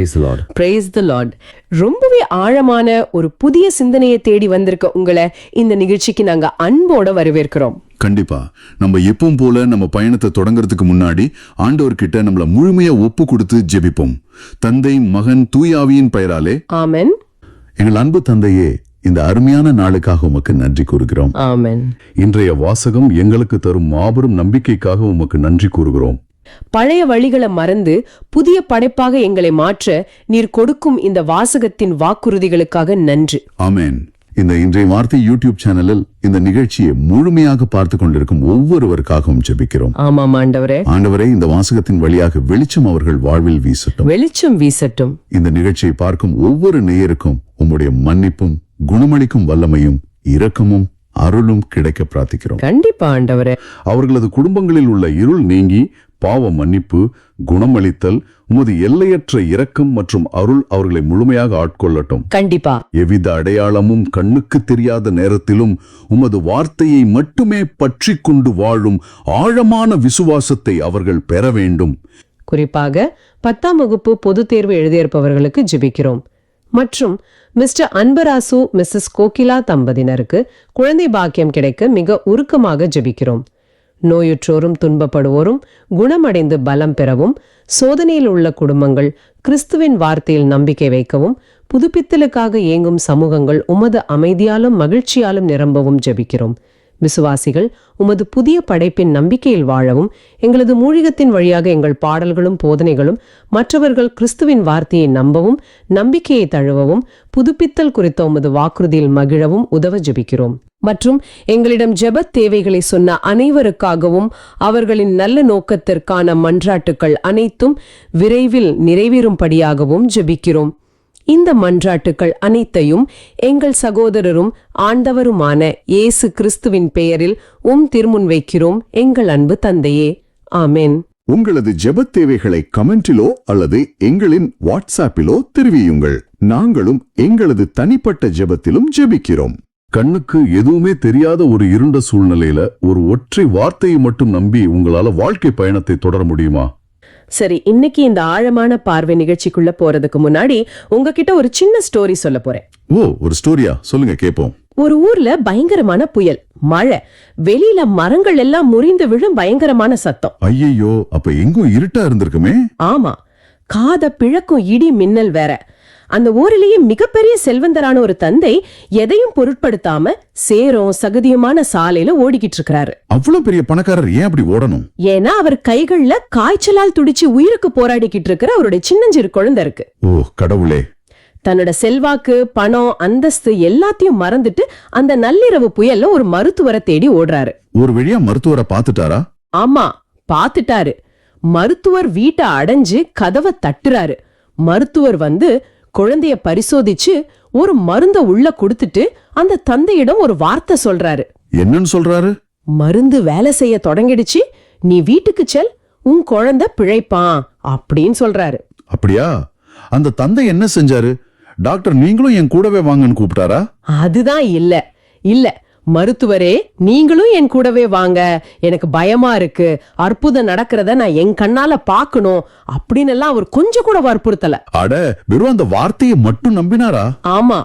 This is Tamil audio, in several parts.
Praise the Lord. Praise the Lord. ரொம்பவே ஆழமான ஒரு புதிய சிந்தனையை தேடி வந்திருக்க உங்களை இந்த நிகழ்ச்சிக்கு நாங்க அன்போட வரவேற்கிறோம். கண்டிப்பா நம்ம எப்பவும் போல நம்ம பயணத்தை தொடங்குறதுக்கு முன்னாடி ஆண்டவர்கிட்ட நம்மள முழுமையா ஒப்பு கொடுத்து ஜெபிப்போம். தந்தை, மகன், தூயாவியின் பெயராலே ஆமென். எங்கள் அன்பு தந்தையே, இந்த அருமையான நாளுக்காக உமக்கு நன்றி கூறுகிறோம். ஆமென். இன்றைய வாசகம் எங்களுக்கு தரும் மாபெரும் நம்பிக்கைக்காக உமக்கு நன்றி கூறுகிறோம். பழைய வழிகளை மறந்து புதிய படைப்பாக எங்களை மாற்ற நீர் கொடுக்கும் இந்த வாசகத்தின் வாக்குறுதிகளுக்காக நன்றி. ஆமென். இந்த இன்றைய வார்த்தை யூடியூப் சேனலில் இந்த நிகழ்ச்சியை முழுமையாக பார்த்து கொண்டிருக்கும் ஒவ்வொருவருக்காகவும் ஜெபிக்கிறோம். ஆமாம் ஆண்டவரே. ஆண்டவரே, இந்த வாசகத்தின் வழியாக வெளிச்சம் அவர்கள் வாழ்வில் வீசட்டும். வெளிச்சம் வீசட்டும். இந்த நிகழ்ச்சியை பார்க்கும் ஒவ்வொரு நேயருக்கும் உம்முடைய மன்னிப்பும் குணமளிக்கும் வல்லமையும் இரக்கமும் அருளும் கிடைக்க பிரார்த்திக்கிறோம். கண்டிப்பா ஆண்டவரே. அவர்களது குடும்பங்களில் உள்ள இருள் நீங்கி பாவ மன்னிப்பு, குணமளித்தல், உமது எல்லையற்ற இரக்கம் மற்றும் அருள் அவர்களை முழுமையாக ஆட்கொள்ளட்டும். கண்டிப்பா. எவ்வித அடையாளமும் கண்ணுக்கு தெரியாத நேரத்திலும் உமது வார்த்தையை மட்டுமே பற்றி கொண்டு வாழும் ஆழமான விசுவாசத்தை அவர்கள் பெற வேண்டும். குறிப்பாக 10ஆம் வகுப்பு பொதுத் தேர்வு எழுதியிருப்பவர்களுக்கு ஜெபிக்கிறோம். மற்றும் மிஸ்டர் அன்பராசு, மிஸ்ஸஸ் கோகிலா தம்பதியினருக்கு குழந்தை பாக்கியம் கிடைக்க மிக உருக்கமாக ஜெபிக்கிறோம். நோயுற்றோரும் துன்பப்படுவோரும் குணமடைந்து பலம் பெறவும், சோதனையில் உள்ள குடும்பங்கள் கிறிஸ்துவின் வார்த்தையில் நம்பிக்கை வைக்கவும், புதுப்பித்தலுக்காக இயங்கும் சமூகங்கள் உமது அமைதியாலும் மகிழ்ச்சியாலும் நிரம்பவும் ஜெபிக்கிறோம். விசுவாசிகள் உமது புதிய படைப்பின் நம்பிக்கையில் வாழவும், எங்களது மூழிகத்தின் வழியாக எங்கள் பாடல்களும் போதனைகளும் மற்றவர்கள் கிறிஸ்துவின் வார்த்தையை நம்பவும், நம்பிக்கையை தழுவவும், புதுப்பித்தல் குறித்த உமது வாக்குறுதியில் மகிழவும் உதவ ஜெபிக்கிறோம். மற்றும் எங்களிடம் ஜெபத் தேவைகளை சொன்ன அனைவருக்காகவும் அவர்களின் நல்ல நோக்கத்திற்கான மன்றாட்டுக்கள் அனைத்தும் விரைவில் நிறைவேறும்படியாகவும் ஜெபிக்கிறோம். இந்த மன்றாட்டுக்கள் அனைத்தையும் எங்கள் சகோதரரும் ஆண்டவருமான இயேசு கிறிஸ்துவின் பெயரில் திருமுன் வைக்கிறோம், எங்கள் அன்பு தந்தையே. ஆமென். உங்களது ஜெபத் தேவைகளை கமெண்டிலோ அல்லது எங்களின் வாட்ஸ்ஆப்பிலோ தெரிவியுங்கள். நாங்களும் எங்களது தனிப்பட்ட ஜெபத்திலும் ஜெபிக்கிறோம். கண்ணுக்கு எதுவுமே தெரியாத ஒரு இருண்ட சூழ்நிலையில ஒரு ஒற்றை வார்த்தையை மட்டும் நம்பி உங்களால வாழ்க்கை பயணத்தை தொடர முடியுமா? சரி, இன்னைக்கு இந்த ஆழமான பார்வை நிகழ்ச்சிக்குள்ள போறதுக்கு முன்னாடி உங்ககிட்ட ஒரு சின்ன ஸ்டோரி சொல்ல போறேன். ஓ, ஒரு ஸ்டோரியா? சொல்லுங்க கேப்போம். ஒரு ஊர்ல பயங்கரமான புயல், மழை, வெளியில மரங்கள் எல்லாம் முறிந்து விழும் பயங்கரமான சத்தம். ஐயையோ, அப்ப எங்கும் இருட்டா இருந்திருக்குமே. ஆமா, காத பிழக்கும் இடி மின்னல் வேற. அந்த ஊரிலேயே மிகப்பெரிய செல்வந்தரான ஒரு தந்தை எதையும் பொருட்படுத்தாம சேரும் சகதியுமான சாலையில ஓடிக்கிட்டு இருக்கிறாரு. அவ்வளவு பெரிய பணக்காரர் ஏன் அப்படி ஓடணும்? ஏன்னா அவர் கைகள்ல காய்ச்சலால் துடிச்சு உயிருக்கு போராடிக்கிட்டு இருக்கிற அவருடைய சின்னஞ்சிறு குழந்தை இருக்கு. ஓ கடவுளே. தன்னோட செல்வாக்கு, பணம், அந்தஸ்து எல்லாத்தையும் மறந்துட்டு அந்த நள்ளிரவு புயல்ல ஒரு மருத்துவரை தேடி ஓடுறாரு. ஒரு வழியா மருத்துவரை பாத்துட்டாரா? ஆமா, பாத்துட்டாரு. மருத்துவர் வீட்டை அடைஞ்சு கதவை தட்டுறாரு. மருத்துவர் வந்து குழந்தைய பரிசோதிச்சு ஒரு மருந்த உள்ள கொடுத்துட்டு அந்த தந்தையிடம் ஒரு வார்த்தை சொல்றாரு. என்னன்னு சொல்றாரு? மருந்து வேலை செய்ய தொடங்கிடுச்சு, நீ வீட்டுக்கு செல், உன் குழந்தை பிழைப்பான் அப்படின்னு சொல்றாரு. அப்படியா? அந்த தந்தை என்ன செஞ்சாரு? டாக்டர், நீங்களும் என் கூடவே வாங்கன்னு கூப்பிட்டாரா? அதுதான் இல்ல மருத்துவரே, நீங்களும் என் கூடவே வாங்க, எனக்கு பயமா இருக்கு, அற்புதம் நடக்கிறத நான் என் கண்ணால பாக்கணும் அப்படின்னு எல்லாம் அவர் கொஞ்சம் கூட வற்புறுத்தல. அட, வெறும் அந்த வார்த்தையை மட்டும் நம்பினாரா? ஆமா,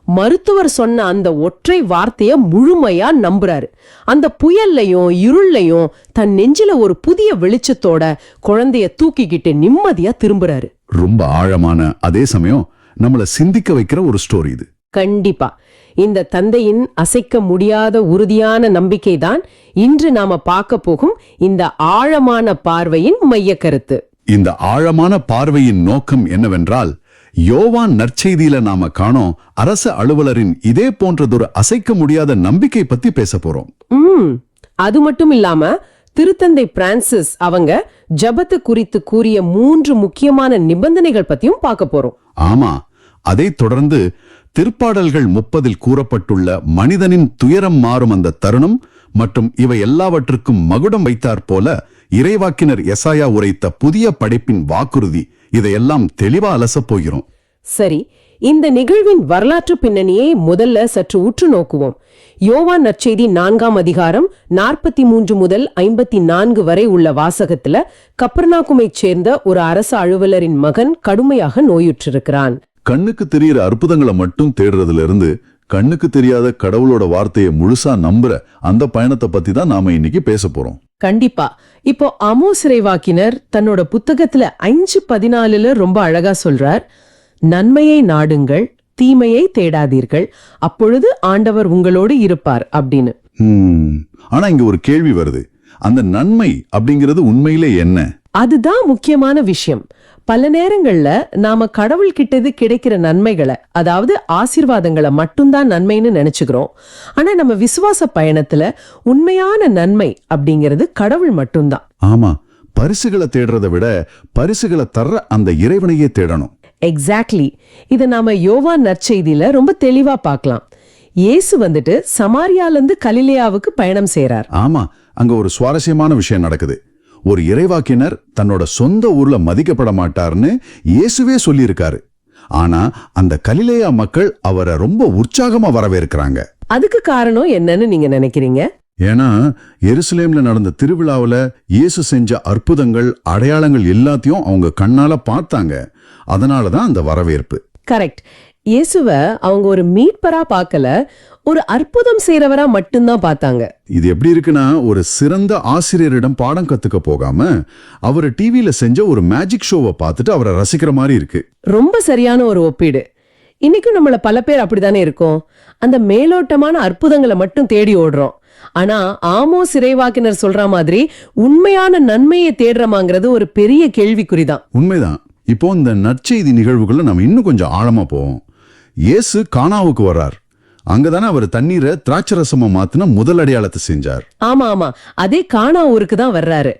மருத்துவர் சொன்ன அந்த ஒற்றை வார்த்தைய முழுமையா நம்புறாரு. அந்த புயல்லையும் இருள்லையும் தன் நெஞ்சில ஒரு புதிய வெளிச்சத்தோட குழந்தைய தூக்கிக்கிட்டு நிம்மதியா திரும்புறாரு. ரொம்ப ஆழமான, அதே சமயம் நம்மள சிந்திக்க வைக்கிற ஒரு ஸ்டோரி இது. கண்டிப்பா. இந்த தந்தையின் அசைக்க முடியாத உறுதியான நம்பிக்கைதான் இன்று நாம பார்க்க போகும் இந்த ஆழமான பார்வையின் மைய கருத்து. இந்த ஆழமான பார்வையின் நோக்கம் என்னவென்றால், யோவான் நற்செய்தியில நாம காணோம் அரசு அலுவலரின் இதே போன்றதொரு அசைக்க முடியாத நம்பிக்கை பத்தி பேச போறோம். அது மட்டும் இல்லாம திருத்தந்தை பிரான்சிஸ் அவங்க ஜபத்து குறித்து கூறிய 3 முக்கியமான நிபந்தனைகள் பத்தியும் பார்க்க போறோம். ஆமா, அதை தொடர்ந்து திருப்பாடல்கள் 30 கூறப்பட்டுள்ள மனிதனின் துயரம் மாறும் அந்த தருணம் மற்றும் இவை எல்லாவற்றுக்கும் மகுடம் வைத்தாற் போல இறைவாக்கினர் எசாயா உரைத்த புதிய படைப்பின் வாக்குறுதி, இதையெல்லாம் தெளிவா அலசப் போகிறோம். சரி, இந்த நிகழ்வின் வரலாற்று பின்னணியை முதல்ல சற்று உற்று நோக்குவோம். யோவான் நற்செய்தி 4ஆம் அதிகாரம் 43 முதல் 54 வரை உள்ள வாசகத்துல கப்பர்நாகுமைச் சேர்ந்த ஒரு அரசு அலுவலரின் மகன் கடுமையாக நோயுற்றிருக்கிறான். கண்ணுக்கு தெரியிற அற்புதங்களை மட்டும் தேடுறதுல இருந்து கண்ணுக்கு தெரியாத கடவுளோட வார்த்தையை முழுசா நம்புற அந்த பயணத்தை பத்தி தான் நாம இன்னைக்கு பேச போறோம். கண்டிப்பா. இப்போ ஆமோஸ் இறைவாக்கினர் தன்னோட புத்தகத்துல 5:14 ரொம்ப அழகா சொல்றார், நன்மையை நாடுங்கள், தீமையை தேடாதீர்கள், அப்பொழுது ஆண்டவர் உங்களோடு இருப்பார் அப்படின்னு. ஆனா இங்க ஒரு கேள்வி வருது, அந்த நன்மை அப்படிங்கிறது உண்மையிலே என்ன? அதுதான் முக்கியமான விஷயம். பல நேரங்கள்ல நாம கடவுள் கிட்டது கிடைக்கிற நன்மைகளை, அதாவது ஆசீர்வாதங்களை மட்டும்தான் நன்மைன்னு நினைச்சுக்கிறோம். ஆனா நம்ம விசுவாச பயணத்துல உண்மையான நன்மை அப்படிங்கிறது கடவுள் மட்டும்தான். ஆமா, பரிசுகளை தேடுறதை விட பரிசுகளை தர்ற அந்த இறைவனையே தேடணும். எக்ஸாக்ட்லி. இத நாம யோவான் நற்செய்தியில ரொம்ப தெளிவா பார்க்கலாம். இயேசு வந்துட்டு சமாரியால இருந்து கலிலேயாவுக்கு பயணம் செய்றார். ஆமா, அங்க ஒரு சுவாரஸ்யமான விஷயம் நடக்குது. ஒரு இறைவாக்கினர் தன்னோட சொந்த ஊர்ல மதிக்கப்பட மாட்டார்னு இயேசுவே சொல்லியிருக்காரு. ஆனா அந்த கலிலேயா மக்கள் அவரை ரொம்ப உற்சாகமா வரவேற்கிறாங்க. அதுக்கு காரணம் என்னன்னு நீங்க நினைக்கிறீங்க? ஏன்னா எருசலேம்ல நடந்த திருவிழாவுல இயேசு செஞ்ச அற்புதங்கள், அடையாளங்கள் எல்லாத்தையும் அவங்க கண்ணால பார்த்தாங்க. அதனாலதான் அந்த வரவேற்பு. கரெக்ட். இயேசுவ அவங்க ஒரு மீட்பரா பார்க்கல, ஒரு அற்புதம் செய்றவரா மட்டும்தான் பார்த்தாங்க. இது எப்படி இருக்குன்னா, ஒரு சிறந்த ஆசிரியரிடம் பாடம் கத்துக்க போகாம அவரு டிவில செஞ்ச ஒரு மேஜிக் ஷோவை பார்த்துட்டு அவரை ரசிக்கிற மாதிரி இருக்கு. ரொம்ப சரியான ஒரு ஒப்பீடு. இன்னைக்கும் நம்மள பல பேர் அப்படித்தானே இருக்கோம். அந்த மேலோட்டமான அற்புதங்களை மட்டும் தேடி ஓடுறோம். ஆனா ஆமோஸ் இறைவாக்கினர் சொல்ற மாதிரி உண்மையான நன்மையை தேடுறமாங்கிறது ஒரு பெரிய கேள்விக்குறிதான். உண்மைதான். இப்போ இந்த நற்செய்தி நிகழ்வுகளை நம்ம இன்னும் கொஞ்சம் ஆழமா போவோம். இயேசு கானாவுக்கு வர்றார். அங்கதானே அவர் தண்ணீரை திராட்சரசமா மாத்தின முதல் அடையாளத்தை செஞ்சார். ஆமா ஆமா, அதே கானா ஊருக்கு தான் வர்றாரு.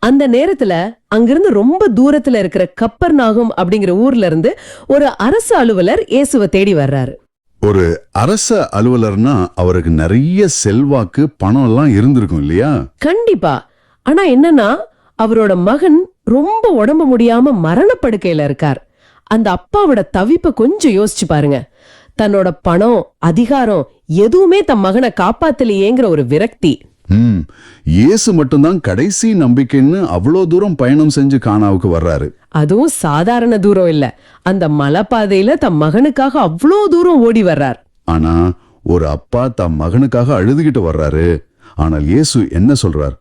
அந்த நேரத்துல அங்கிருந்து ரொம்ப தூரத்துல இருக்கிற கப்பர்நாகும் அப்படிங்கிற ஊர்ல இருந்து ஒரு அரசு அலுவலர் இயேசுவை தேடி வர்றாரு. ஒரு அரச அலுவலர்னா அவருக்கு நிறைய செல்வாக்கு, பணம் எல்லாம் இருந்திருக்கும் இல்லையா? கண்டிப்பா. ஆனா என்னன்னா, அவரோட மகன் ரொம்ப உடம்பு முடியாம மரணப்படுக்கையில இருக்கார். அந்த அப்பாவோட தவிப்பை கொஞ்சம் யோசிச்சு பாருங்க. தன்னோட பணம், அதிகாரம் எதுவுமே தன் மகனை காப்பாத்தலையேங்கிற ஒரு விரக்தி. இயேசு மட்டும்தான் கடைசி நம்பிக்கைன்னு அவ்வளோ தூரம் பயணம் செஞ்சு கானாவுக்கு வர்றாரு. அதுவும் சாதாரண தூரம் இல்ல. அந்த மலைப்பாதையில தன் மகனுக்காக அவ்வளோ தூரம் ஓடி வர்றார். ஆனா ஒரு அப்பா தன் மகனுக்காக அழுதுகிட்டு வர்றாரு. ஆனால் இயேசு என்ன சொல்றார்?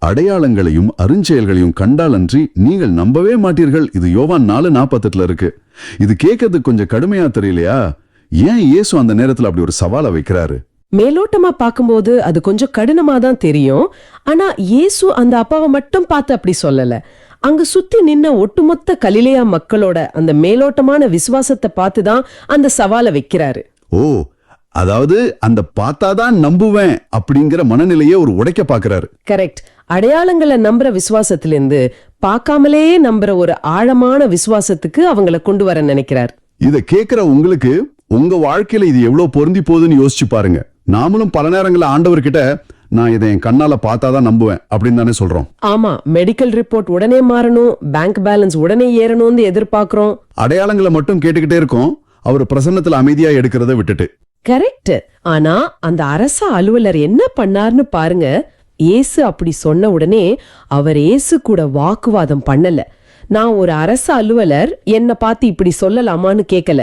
அடையாளங்களையும் அருஞ்செயல்களையும் கண்டாலன்றி நீங்கள் நம்பவே மாட்டீர்கள். இது யோவான் 4:48 இருக்கு. இது கேட்கறதுக்கு கொஞ்சம் கடுமையா தெரியலையா? ஏன் இயேசு அந்த நேரத்துல அப்படி ஒரு சவாலை வைக்கிறாரு? மேலோட்டமா பார்க்கும்போது அது கொஞ்சம் கடினமா தான் தெரியும். ஆனா இயேசு அந்த அப்பாவை மட்டும் பார்த்து அப்படி சொல்லல. அங்க சுத்தி நின்ன ஒட்டுமொத்த கலிலேயா மக்களோட அந்த மேலோட்டமான விசுவாசத்தை பார்த்துதான் அந்த சவாலை வைக்கிறாரு. ஓ, அதாவது அந்த பார்த்தாதான் நம்புவேன் அப்படிங்கிற மனநிலையை ஒரு உடைக்க பாக்குறாரு. கரெக்ட். அடையாளங்களை நம்புற விசுவாசத்திலிருந்து பார்க்காமலேயே நம்புற ஒரு ஆழமான விசுவாசத்துக்கு அவங்களை கொண்டு வர நினைக்கிறார். இத கேட்கிற உங்களுக்கு உங்க வாழ்க்கையில இது எவ்வளவு பொருந்தி போகுதுன்னு யோசிச்சு பாருங்க. நாமளும் பல நேரங்களில் ஆண்டவர்கிட்ட நான் இதை என் கண்ணால பார்த்தாதான் நம்புவேன் அப்படின்னு தானே சொல்றோம். ஆமா, மெடிக்கல் ரிப்போர்ட் உடனே மாறணும், பேங்க் பேலன்ஸ் உடனே ஏறணும்னு எதிர்பார்க்கிறோம். அடையாளங்களை மட்டும் கேட்டுக்கிட்டே இருக்கோம், அவர் பிரசன்னத்துல அமைதியா எடுக்கிறத விட்டுட்டு. கரெக்ட். ஆனா அந்த அரச அலுவலர் என்ன பண்ணார்னு பாருங்க. இயேசு அப்படி சொன்ன உடனே அவர் இயேசு கூட வாக்குவாதம் பண்ணல. நான் ஒரு அரச அலுவலர், என்ன பார்த்து இப்படி சொல்லலாமான்னு கேட்கல.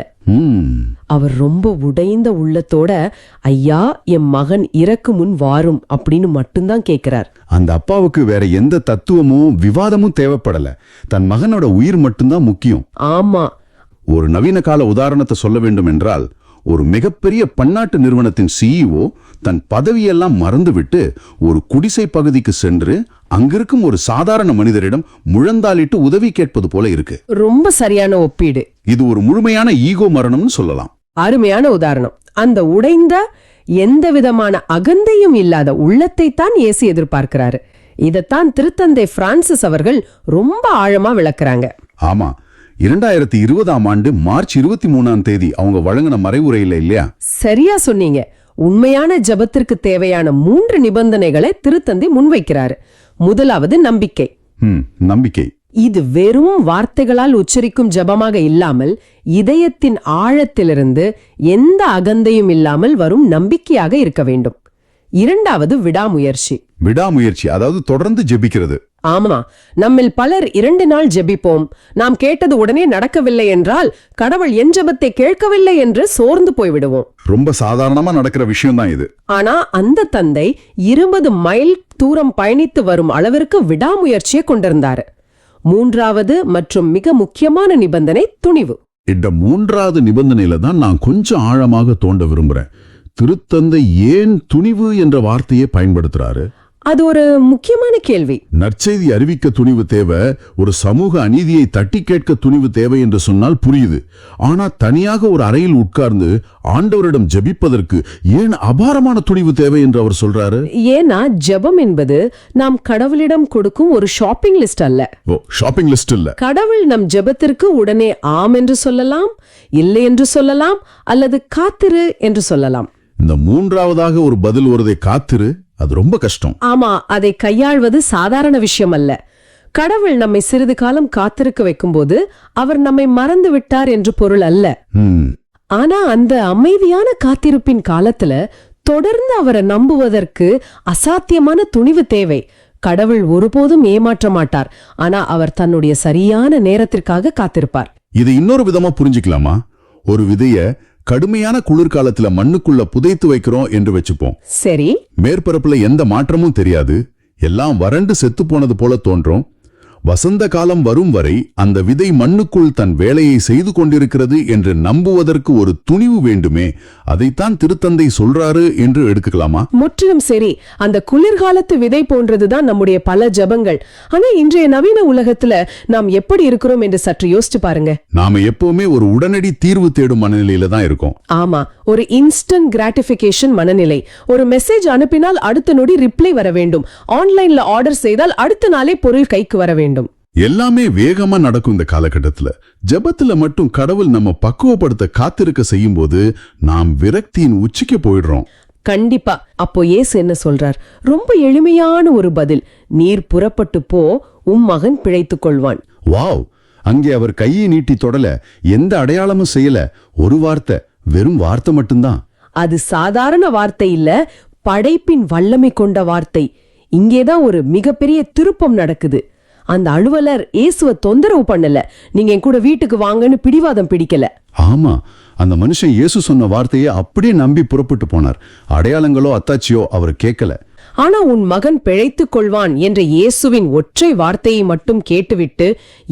அவர் ரொம்ப உடைந்த உள்ளத்தோட, ஐயா என் மகன் இறக்கு முன் வாரும் அப்படின்னு மட்டும்தான் கேட்கிறார். அந்த அப்பாவுக்கு வேற எந்த தத்துவமும் விவாதமும் தேவைப்படல. தன் மகனோட உயிர் மட்டும்தான் முக்கியம். ஆமா. ஒரு நவீன கால உதாரணத்தை சொல்ல வேண்டும் என்றால், ஒரு மிகப்பெரிய பன்னாட்டு நிறுவனத்தின் சிஇஓ தன் பதவியெல்லாம் மறந்துவிட்டு ஒரு குடிசை பகுதிக்கு சென்று அங்கிருக்கும் ஒரு சாதாரண மனிதரிடம் முழந்தாளிட்டு உதவி கேட்பது போல இருக்கு. ரொம்ப சரியான ஒப்பீடு. இது ஒரு முழுமையான ஈகோ மரணம்னு சொல்லலாம். அருமையான உதாரணம். அந்த உடைந்த, எந்த விதமான அகந்தையும் இல்லாத உள்ளத்தை தான் இயேசு எதிர்பார்க்கிறாரு. இதத்தான் திருத்தந்தை பிரான்சிஸ் அவர்கள் ரொம்ப ஆழமா விளக்குறாங்க. ஆமா, 2020ஆம் ஆண்டு மார்ச் 23ஆம் தேதி அவங்க வழங்கின மறைவுரையில இல்லையா? சரியா சொன்னீங்க. உண்மையான ஜபத்திற்கு தேவையான 3 நிபந்தனைகளை திருத்தந்தை முன்வைக்கிறாரு. முதலாவது நம்பிக்கை. நம்பிக்கை. இது வெறும் வார்த்தைகளால் உச்சரிக்கும் ஜெபமாக இல்லாமல் இதயத்தின் ஆழத்திலிருந்து எந்த அகந்தையும் இல்லாமல் வரும் நம்பிக்கையாக இருக்க வேண்டும். இரண்டாவது விடாமுயற்சி. விடாமுயற்சி, அதாவது தொடர்ந்து ஜெபிக்கிறது. ஆமா, நம்மில் பலர் 2 நாள் ஜெபிப்போம், நாம் கேட்டது உடனே நடக்கவில்லை என்றால் கடவுள் என் ஜெபத்தை கேட்கவில்லை என்று சோர்ந்து போய்விடுவோம். ரொம்ப சாதாரணமா நடக்கிற விஷயம் தான் இது. ஆனா அந்த தந்தை 20 மைல் தூரம் பயணித்து வரும் அளவிற்கு விடாமுயற்சியை கொண்டிருந்தாரு. மூன்றாவது மற்றும் மிக முக்கியமான நிபந்தனை துணிவு. இந்த மூன்றாவது நிபந்தனையில தான் நான் கொஞ்சம் ஆழமாக தோண்ட விரும்புறேன். திருத்தந்தை ஏன் துணிவு என்ற வார்த்தையை பயன்படுத்துறாரு? அது ஒரு முக்கியமான கேள்வி. நற்செய்தி அறிவிக்க துணிவு தேவை, ஒரு சமூக அநீதியை தட்டி கேட்க துணிவு தேவை என்று சொன்னால் புரியுது. ஆனா தனியாக ஒரு அறையில் உட்கார்ந்து ஆண்டவரிடம் ஜெபிப்பதற்கு ஏன் அபாரமான துணிவு தேவை என்று அவர் சொல்றாரு? ஏன்னா ஜெபம் என்பது நாம் கடவுளிடம் கொடுக்கும் ஒரு ஷாப்பிங் லிஸ்ட் அல்ல. ஷாப்பிங் லிஸ்ட் இல்ல. கடவுள் நம் ஜெபத்திற்கு உடனே ஆம் என்று சொல்லலாம், இல்லை என்று சொல்லலாம், அல்லது காத்திரு என்று சொல்லலாம். இந்த மூன்றாவதாக ஒரு பதில் வருவதை காத்திரு, அது ரொம்ப கஷ்டம். ஆமா, அதை கையாள்வது சாதாரண விஷயம் அல்ல. கடவுள் நம்மை சிறிது காலம் காத்திருக்க வைக்கும்போது அவர் நம்மை மறந்து விட்டார் என்று பொருள் அல்ல. ஆனா அந்த அமைதியான காத்திருப்பின் காலத்துல தொடர்ந்து அவரை நம்புவதற்கு அசாத்தியமான துணிவு தேவை. கடவுள் ஒருபோதும் ஏமாற்ற மாட்டார், ஆனா அவர் தன்னுடைய சரியான நேரத்திற்காக காத்திருப்பார். இது இன்னொரு விதமா புரிஞ்சுக்கலாமா? ஒரு விதைய கடுமையான குளிர்காலத்துல மண்ணுக்குள்ள புதைத்து வைக்கிறோம் என்று வச்சுப்போம். சரி, மேற்பரப்புல எந்த மாற்றமும் தெரியாது, எல்லாம் வறண்டு செத்து போனது போல தோன்றும். வசந்த காலம் வரும் வரை அந்த விதை மண்ணுக்குள் தன் வேலையை செய்து கொண்டிருக்கிறது என்று நம்புவதற்கு ஒரு துணிவு வேண்டுமே. அதைத்தான் திருத்தந்தை சொல்றாரு என்று எடுத்துக்கலாமா? முற்றிலும் சரி. அந்த குளிர்காலத்து விதை போன்றதுதான் நம்முடைய பல ஜெபங்கள். ஆனா இன்றைய நவீன உலகத்துல நாம் எப்படி இருக்கிறோம் என்று சற்று யோசிச்சு பாருங்க. நாம எப்பவுமே ஒரு உடனடி தீர்வு தேடும் மனநிலையில தான் இருக்கோம். ஆமா, ஒரு இன்ஸ்டன்ட் கிராட்டிபிகேஷன் மனநிலை. ஒரு மெசேஜ் அனுப்பினால் அடுத்த நொடி ரிப்ளை வர வேண்டும். ஆன்லைன்ல ஆர்டர் செய்தால் அடுத்த நாளே பொருள் கைக்கு வர வேண்டும். எல்லாமே வேகமா நடக்கும் இந்த காலகட்டத்துல. ஜெபத்துல மட்டும் கடவுள் நம்ம பக்குவப்படுத்த காத்திருக்க செய்யும் போது நாம் விரக்தியின் உச்சிக்கு போயிடுறோம். கண்டிப்பா. அப்போ இயேசு என்ன சொல்றார்? ரொம்ப எளிமையான ஒரு பதில். நீர் புறப்பட்டு போ, உம் மகன் பிழைத்துக் கொள்வான். வாவ்! அங்கே அவர் கையை நீட்டி தொடல, எந்த அடையாளமும் செய்யல. ஒரு வார்த்தை, வெறும் வார்த்தை மட்டும்தான். அது சாதாரண வார்த்தை இல்ல, படைப்பின் வல்லமை கொண்ட வார்த்தை. இங்கேதான் ஒரு மிகப்பெரிய திருப்பம் நடக்குது. அந்த அலுவலர் இயேசுவை தொந்தரவு பண்ணல, நீங்க என் கூட வீட்டுக்கு வாங்கன்னு பிடிவாதம் பிடிக்கல. ஆமா, அந்த மனுஷன் இயேசு சொன்ன வார்த்தையை அப்படியே நம்பி புறப்பட்டு போனார். அடையாளங்களோ அத்தாச்சியோ அவர் கேட்கல. ஆனா உன் மகன் பிழைத்துக் கொள்வான் என்ற இயேசுவின் ஒற்றை வார்த்தையை மட்டும் கேட்டுவிட்டு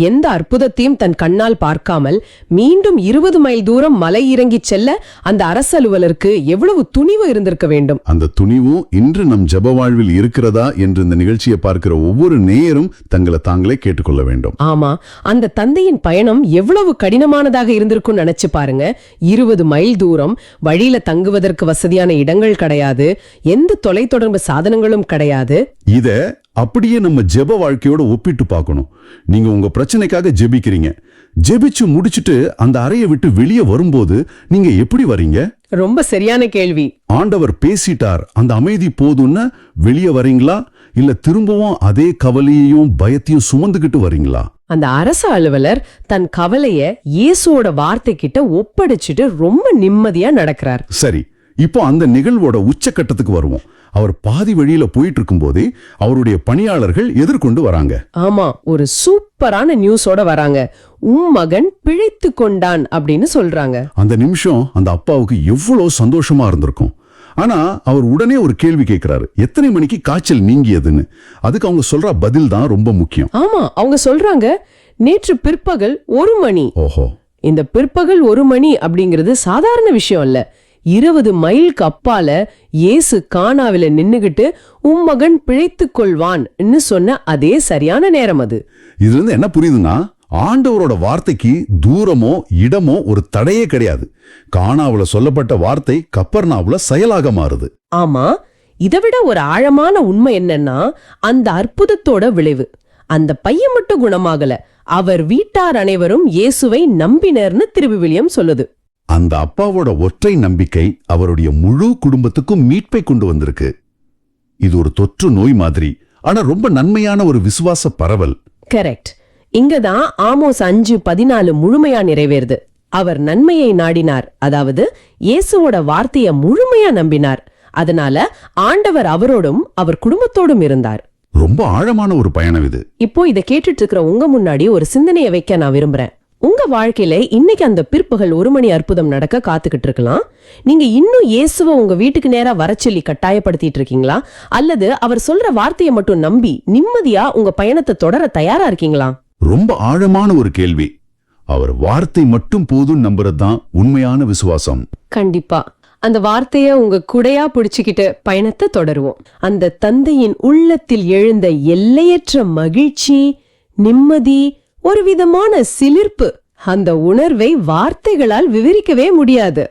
எந்த அற்புதத்தையும் தன் கண்ணால் பார்க்காமல் மீண்டும் 20 மைல் தூரம் மலை இறங்கி செல்ல அந்த அரசு அலுவலருக்கு எவ்வளவு துணிவு இருந்திருக்க வேண்டும். அந்த துணிவும் இன்று நம் ஜெப வாழ்வில் இருக்கிறதா என்று இந்த நிகழ்ச்சியை பார்க்கிற ஒவ்வொரு நேயரும் தங்களை தாங்களே கேட்டுக்கொள்ள வேண்டும். ஆமா, அந்த தந்தையின் பயணம் எவ்வளவு கடினமானதாக இருந்திருக்கும் நினைச்சு பாருங்க. 20 மைல் தூரம், வழியில தங்குவதற்கு வசதியான இடங்கள் கிடையாது, எந்த தொலைத்தொடர்பு சாதனங்களும் கிடையாது. இத அப்படியே நம்ம ஜெப வாழ்க்கையோட ஒப்பிட்டு பார்க்கணும். நீங்க உங்க பிரச்சனைக்காக ஜெபிக்கிறீங்க. ஜெபிச்சு முடிச்சிட்டு அந்த அறையை விட்டு வெளியே வரும்போது நீங்க எப்படி வரீங்க? ரொம்ப சரியான கேள்வி. ஆண்டவர் பேசிட்டார், அந்த அமைதி போதும்னு வெளியே வரீங்களா, இல்ல திரும்பவும் அதே கவலையையும் பயத்தையும் சுமந்துகிட்டு வரீங்களா? அந்த அரசு அலுவலர் தன் கவலைய இயேசுவோட வார்த்தை கிட்ட ஒப்படைச்சிட்டு ரொம்ப நிம்மதியா நடக்கிறார். சரி, இப்போ அந்த நிகழ்வோட உச்சக்கட்டத்துக்கு வருவோம். அவர் பாதி வழியில போயிட்டு இருக்கும் போதே அவருடைய பணியாளர்கள் எதிர்கொண்டு வராங்க. ஆமா, ஒரு சூப்பரான நியூஸோட வராங்க. உம் மகன் பிழைத்து கொண்டான் அப்படின்னு சொல்றாங்க. அந்த நிமிஷம் அந்த அப்பாவுக்கு எவ்வளவு சந்தோஷமா இருந்திருக்கும். ஆனா அவர் உடனே ஒரு கேள்வி கேட்கிறாரு, எத்தனை மணிக்கு காய்ச்சல் நீங்கியதுன்னு. அதுக்கு அவங்க சொல்ற பதில் தான் ரொம்ப முக்கியம். ஆமா, அவங்க சொல்றாங்க நேற்று பிற்பகல் 1 மணி. ஓஹோ, இந்த பிற்பகல் 1 மணி அப்படிங்கிறது சாதாரண விஷயம் இல்ல. 20 மைலுக்கு அப்பால இயேசு கானாவில நின்னுகிட்டு உம் மகன் பிழைத்துக் கொள்வான்னு சொன்ன அதே சரியான நேரம் அது. இதுல இருந்து என்ன புரியுதுன்னா, ஆண்டவரோட வார்த்தைக்கு தூரமோ இடமோ ஒரு தடையே கிடையாது. கானாவுல சொல்லப்பட்ட வார்த்தை கப்பர்நாவுல செயலாக மாறுது. ஆமா, இதை விட ஒரு ஆழமான உண்மை என்னன்னா, அந்த அற்புதத்தோட விளைவு அந்த பையன் மட்டும் குணமாகல, அவர் வீட்டார் அனைவரும் இயேசுவை நம்பினர்னு திருவிவிலியம் சொல்லுது. அந்த அப்பாவோட ஒற்றை நம்பிக்கை அவருடைய முழு குடும்பத்துக்கும் மீட்பை கொண்டு வந்திருக்கு. இது ஒரு தொற்று நோய் மாதிரி, ஆனா ரொம்ப நன்மையான ஒரு விசுவாச பரவல். கரெக்ட். இங்கதான் ஆமோஸ் 5:14 முழுமையா நிறைவேறுது. அவர் நன்மையை நாடினார், அதாவது இயேசுவோட வார்த்தைய முழுமையா நம்பினார். அதனால ஆண்டவர் அவரோடும் அவர் குடும்பத்தோடும் இருந்தார். ரொம்ப ஆழமான ஒரு பயணம் இது. இப்போ இத கேட்டுட்டு இருக்கிற உங்க முன்னாடி ஒரு சிந்தனையை வைக்க நான் விரும்புறேன். உங்க வாழ்க்கையில இன்னைக்கு அந்த பிற்பகல் 1 மணி அற்புதம் நடக்க காத்துக்கிட்டு இருக்கலாம். நீங்க இன்னும் இயேசுவை உங்க வீட்டுக்கு நேரா வரச்சொல்லி கட்டாயப்படுத்திட்டு இருக்கீங்களா? அல்லது அவர் சொல்ற வார்த்தையை மட்டும் நம்பி நிம்மதியா உங்க பயணத்தை தொடர தயாரா இருக்கீங்களா? ரொம்ப ஆழமான ஒரு கேள்வி. அவர் வார்த்தை மட்டும் போதும் நம்புறதுதான் உண்மையான விசுவாசம். கண்டிப்பா அந்த வார்த்தைய உங்க குடையா பிடிச்சுக்கிட்டு பயணத்தை தொடருவோம். அந்த தந்தையின் உள்ளத்தில் எழுந்த எல்லையற்ற மகிழ்ச்சி, நிம்மதி, ஒரு விதமான சிலிர்ப்பு, அந்த உணர்வை வார்த்தைகளால் விவரிக்கவே முடியாது.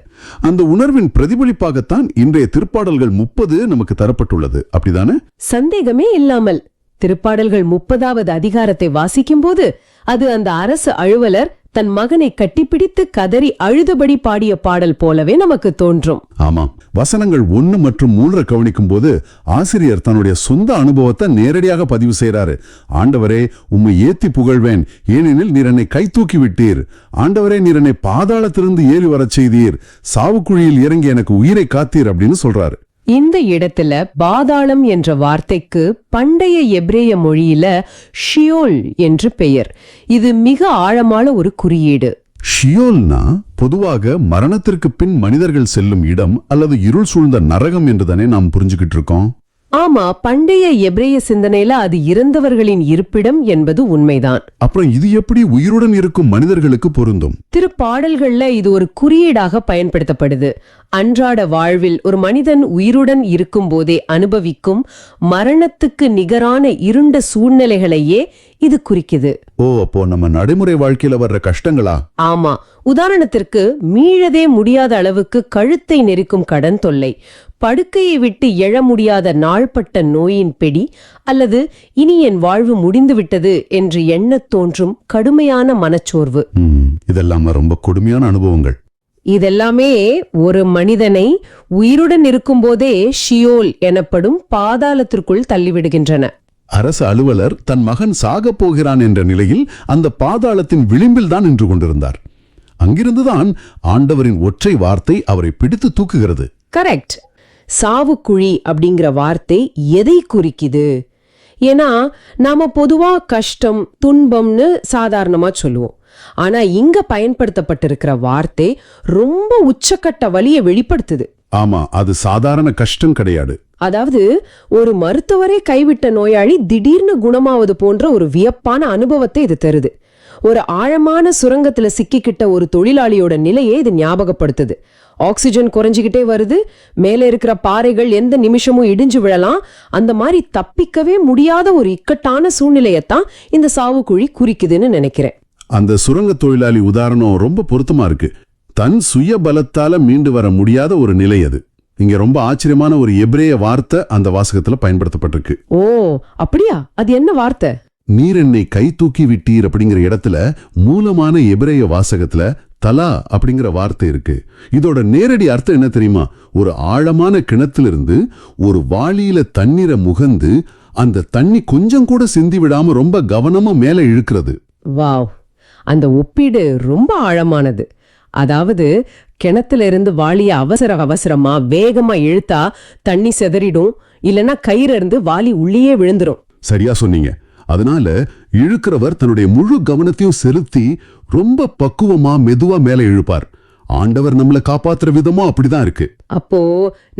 அந்த உணர்வின் பிரதிபலிப்பாகத்தான் இன்றைய திருப்பாடல்கள் 30 நமக்கு தரப்பட்டுள்ளது. அப்படிதானே? சந்தேகமே இல்லாமல். திருப்பாடல்கள் 30வது அதிகாரத்தை வாசிக்கும்போது அது அந்த அரசு அலுவலர் தன் மகனை கட்டிப்பிடித்து கதறி அழுதபடி பாடிய பாடல் போலவே நமக்கு தோன்றும். ஆமா, வசனங்கள் 1 மற்றும் 3 கவனிக்கும் போது ஆசிரியர் தன்னுடைய சொந்த அனுபவத்தை நேரடியாக பதிவு செய்யறாரு. ஆண்டவரே, உம்மை ஏத்தி புகழ்வேன், ஏனெனில் நீர் என்னை கை தூக்கி விட்டீர். ஆண்டவரே, நீர் என்னை பாதாளத்திலிருந்து ஏறி வரச் செய்தீர், சாவுக்குழியில் இறங்கி எனக்கு உயிரை காத்தீர் அப்படின்னு சொல்றாரு. இந்த இடத்துல பாதாளம் என்ற வார்த்தைக்கு பண்டைய எபிரேய மொழியில ஷியோல் என்று பெயர். இது மிக ஆழமான ஒரு குறியீடு. ஷியோல்னா பொதுவாக மரணத்திற்கு பின் மனிதர்கள் செல்லும் இடம் அல்லது இருள் சூழ்ந்த நரகம் என்றுதானே நாம் புரிஞ்சுக்கிட்டு இருக்கோம். ஆமா, பண்டைய எபிரேய சிந்தனையில அது இறந்தவர்களின் இருப்பிடம் என்பது உண்மைதான். அப்புறம் இது எப்படி உயிருடன் இருக்கும் மனிதர்களுக்கு பொருந்தும்? திருப்பாடல்கள்ல இது ஒரு குறியீடாக பயன்படுத்தப்படுது. அன்றாட வாழ்வில் ஒரு மனிதன் உயிருடன் இருக்கும் போதே அனுபவிக்கும் மரணத்துக்கு நிகரான இருண்ட சூழ்நிலைகளையே இது குறிக்குது. ஓ, அப்போ நம்ம நடைமுறை வாழ்க்கையில வர்ற கஷ்டங்களா? ஆமா, உதாரணத்திற்கு மீளதே முடியாத அளவுக்கு கழுத்தை நெரிக்கும் கடன் தொல்லை, படுக்கையை விட்டு எழ முடியாத நாள்பட்ட நோயின் பிடி, அல்லது இனி என் வாழ்வு முடிந்துவிட்டது என்று எண்ணத் தோன்றும் கடுமையான மனச்சோர்வு. இதெல்லாம் ரொம்ப கொடுமையான அனுபவங்கள். இதெல்லாமே ஒரு மனிதனை உயிருடன் இருக்கும்போதே ஷியோல் எனப்படும் பாதாளத்திற்குள் தள்ளிவிடுகின்றன. அரசு அலுவலர் தன் மகன் சாகப் போகிறான் என்ற நிலையில் அந்த பாதாளத்தின் விளிம்பில் தான் நின்று கொண்டிருந்தார். அங்கிருந்துதான் ஆண்டவரின் ஒற்றை வார்த்தை அவரை பிடித்து தூக்குகிறது. கரெக்ட். சாவுக்குழி அப்படிங்கிற வார்த்தை எதை குறிக்குது? ஏன்னா நாம பொதுவா கஷ்டம், துன்பம்னு சாதாரணமா சொல்லுவோம். ஆனா இங்க பயன்படுத்தப்பட்டிருக்கிற வார்த்தை ரொம்ப உச்சக்கட்ட வலியை வெளிப்படுத்துது. ஆமா, அது சாதாரண கஷ்டம் கிடையாது. அதாவது ஒரு மருத்துவரை கைவிட்ட நோயாளி திடீர்னு குணமாவது போன்ற ஒரு வியப்பான அனுபவத்தை இது தருது. ஒரு ஆழமான சுரங்கத்துல சிக்கிக்கிட்ட ஒரு தொழிலாளியோட நிலையை இது ஞாபகப்படுத்துது. ஆக்சிஜன் குறைஞ்சிக்கிட்டே வருது, மேலே இருக்கிற பாறைகள் எந்த நிமிஷமும் இடிஞ்சு விழலாம். அந்த மாதிரி தப்பிக்கவே முடியாத ஒரு இக்கட்டான சூழ்நிலையத்தான் இந்த சாவுக்குழி குறிக்குதுன்னு நினைக்கிறேன். அந்த சுரங்க தொழிலாளி உதாரணம் ரொம்ப பொருத்தமா இருக்கு. தன் சுய பலத்தால மீண்டு வர முடியாத ஒரு நிலை அது. இங்க ரொம்ப ஆச்சரியமான ஒரு எபிரேய வார்த்தை அந்த வாசகத்துல பயன்படுத்தப்பட்டிருக்கு. ஓ, அப்படியா? அது என்ன வார்த்தை? நீர் என்னை கை தூக்கி விட்டீர் அப்படிங்கிற இடத்துல மூலமான எபிரேய வாசகத்துல தலா அப்படிங்கிற வார்த்தை இருக்கு. இதோட நேரடி அர்த்தம் என்ன தெரியுமா? ஒரு ஆழமான கிணத்திலிருந்து ஒரு வாளியில தண்ணீரை முகந்து அந்த தண்ணி கொஞ்சம் கூட சிந்தி விடாம ரொம்ப கவனமா மேல இழுக்கிறது. வாவ், அந்த ஒப்பீடு ரொம்ப ஆழமானது. அதாவது கிணத்துல இருந்து வாளிய அவசரமா வேகமா இழுத்தா தண்ணி செதறிடும், இல்லனா கயிறு இருந்து வாளி உள்ளேயே விழுந்துரும். சரியா சொன்னீங்க. அதனால இழுக்கிறவர் தன்னுடைய முழு கவனத்தையும் செலுத்தி ரொம்ப பக்குவமா மெதுவா மேல இழுப்பார். ஆண்டவர் நம்மளை காப்பாத்துற விதமும் அப்படிதான் இருக்கு. அப்போ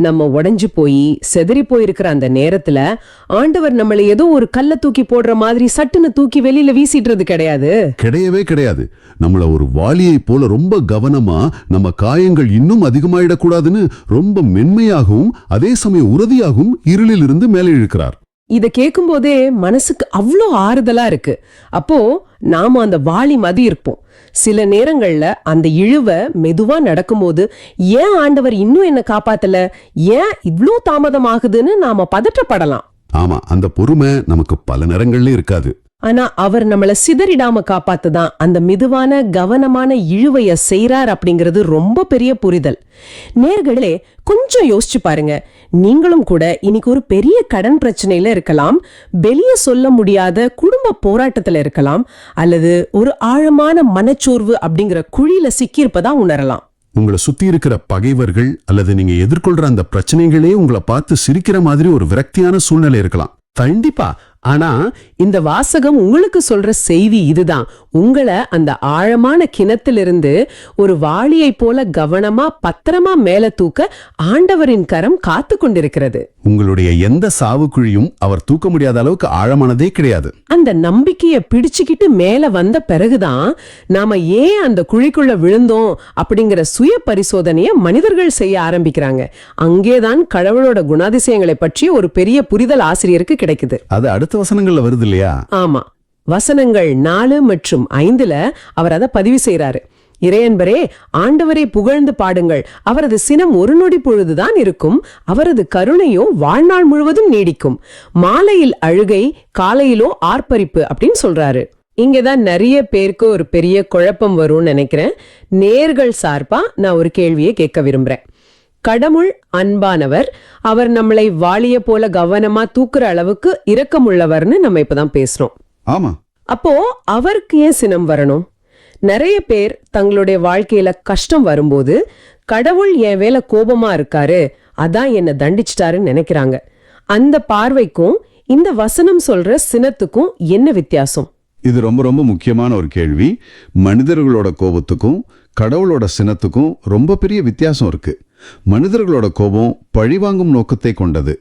நம்ம உடைஞ்சு போய் செதறி போயிருக்கிற அந்த நேரத்துல ஆண்டவர் நம்மளை ஏதோ ஒரு கல்ல தூக்கி போடுற மாதிரி சட்டுன்னு தூக்கி வெளியில வீசிடுறது கிடையாது. கிடையவே கிடையாது. நம்மள ஒரு வாளியை போல ரொம்ப கவனமா நம்ம காயங்கள் இன்னும் அதிகமாயிடக்கூடாதுன்னு ரொம்ப மென்மையாகவும் அதே சமயம் உறுதியாகவும் இருளில் இருந்து மேலே இழுக்கிறார். இத கேட்கும் போதே மனசுக்கு அவ்வளோ ஆறுதலா இருக்கு. அப்போ நாம அந்த வாளி மதி இருப்போம். சில நேரங்கள்ல அந்த இழுவ மெதுவா நடக்கும்போது ஏன் ஆண்டவர் இன்னும் என்ன காப்பாத்தல, ஏன் இவ்ளோ தாமதமாகுதுன்னு நாம பதற்றப்படலாம். ஆமா, அந்த பொறுமை நமக்கு பல நேரங்கள்ல இருக்காது. ஆனா அவர் நம்மள சிதறிடாம காப்பாத்துதான் அந்த மிதுவான கவனமான இழுவைய செய்றார் அப்படிங்கிறது ரொம்ப பெரிய புரிதல். நேர்களே, கொஞ்சம் யோசிச்சு பாருங்க. நீங்களும் கூட இன்னைக்கு ஒரு பெரிய கடன் பிரச்சனையில இருக்கலாம், வெளியே சொல்ல முடியாத குடும்ப போராட்டத்துல இருக்கலாம், அல்லது ஒரு ஆழமான மனச்சோர்வு அப்படிங்கிற குழியில சிக்கியிருப்பதா உணரலாம். உங்களை சுத்தி இருக்கிற பகைவர்கள் அல்லது நீங்க எதிர்கொள்ற அந்த பிரச்சனைகளே உங்களை பார்த்து சிரிக்கிற மாதிரி ஒரு விரக்தியான சூழ்நிலை இருக்கலாம். கண்டிப்பா. ஆனா இந்த வாசகம் உங்களுக்கு சொல்ற செய்தி இதுதான். உங்களை அந்த ஆழமான கிணத்திலிருந்து ஒரு வாளியை போல கவனமா பத்திரமா மேல தூக்க ஆண்டவரின் கரம் காத்து கொண்டிருக்கிறது. உங்களுடைய எந்த சாவுக்குழியும் அவர் தூக்க முடியாத அளவுக்கு ஆழமானதே கிடையாது. அந்த நம்பிக்கைய பிடிச்சுக்கிட்டு மேல வந்த பிறகுதான் நாம ஏன் அந்த குழிக்குள்ள விழுந்தோம் அப்படிங்கிற சுய பரிசோதனைய மனிதர்கள் செய்ய ஆரம்பிக்கிறாங்க. அங்கேதான் கடவுளோட குணாதிசயங்களை பற்றி ஒரு பெரிய புரிதல் ஆசிரியருக்கு கிடைக்குது. அது அடுத்த வசனங்கள்ல வருது இல்லையா? ஆமா, வசனங்கள் 4 மற்றும் 5ல அவர் அதை பதிவு செய்யறாரு. இறையன்பரே, ஆண்டவரை புகழ்ந்து பாடுங்கள். அவரது சினம் ஒரு நொடி பொழுதுதான் இருக்கும், அவரது கருணையோ வாழ்நாள் முழுவதும் நீடிக்கும். மாலையில் அழுகை, காலையிலோ ஆர்ப்பரிப்பு அப்படின்னு சொல்றாரு. இங்கதான் நிறைய பேருக்கு ஒரு பெரிய குழப்பம் வரும்னு நினைக்கிறேன். நேர்கள் சார்பா நான் ஒரு கேள்வியை கேட்க விரும்புறேன். கடவுள் அன்பானவர், அவர் நம்மளை வாளிய போல கவனமா தூக்குற அளவுக்கு இரக்கமுள்ளவர்னு நம்ம இப்பதான் பேசுறோம். ஆமா. அப்போ அவருக்கு ஏன் சினம் வரணும்? நிறைய பேர் தங்களுடைய வாழ்க்கையில கஷ்டம் வரும்போது கடவுள் என் வேலை கோபமா இருக்காரு, அதான் என்ன தண்டிச்சிட்டாருன்னு நினைக்கிறாங்க. அந்த பார்வைக்கும் இந்த வசனம் சொல்ற சினத்துக்கும் என்ன வித்தியாசம்? இது ரொம்ப ரொம்ப முக்கியமான ஒரு கேள்வி. மனிதர்களோட கோபத்துக்கும் கடவுளோட சினத்துக்கும் ரொம்ப பெரிய வித்தியாசம் இருக்கு. மனிதர்களோட கோபம் பழிவாங்கும் நோக்கத்தை கொண்டது.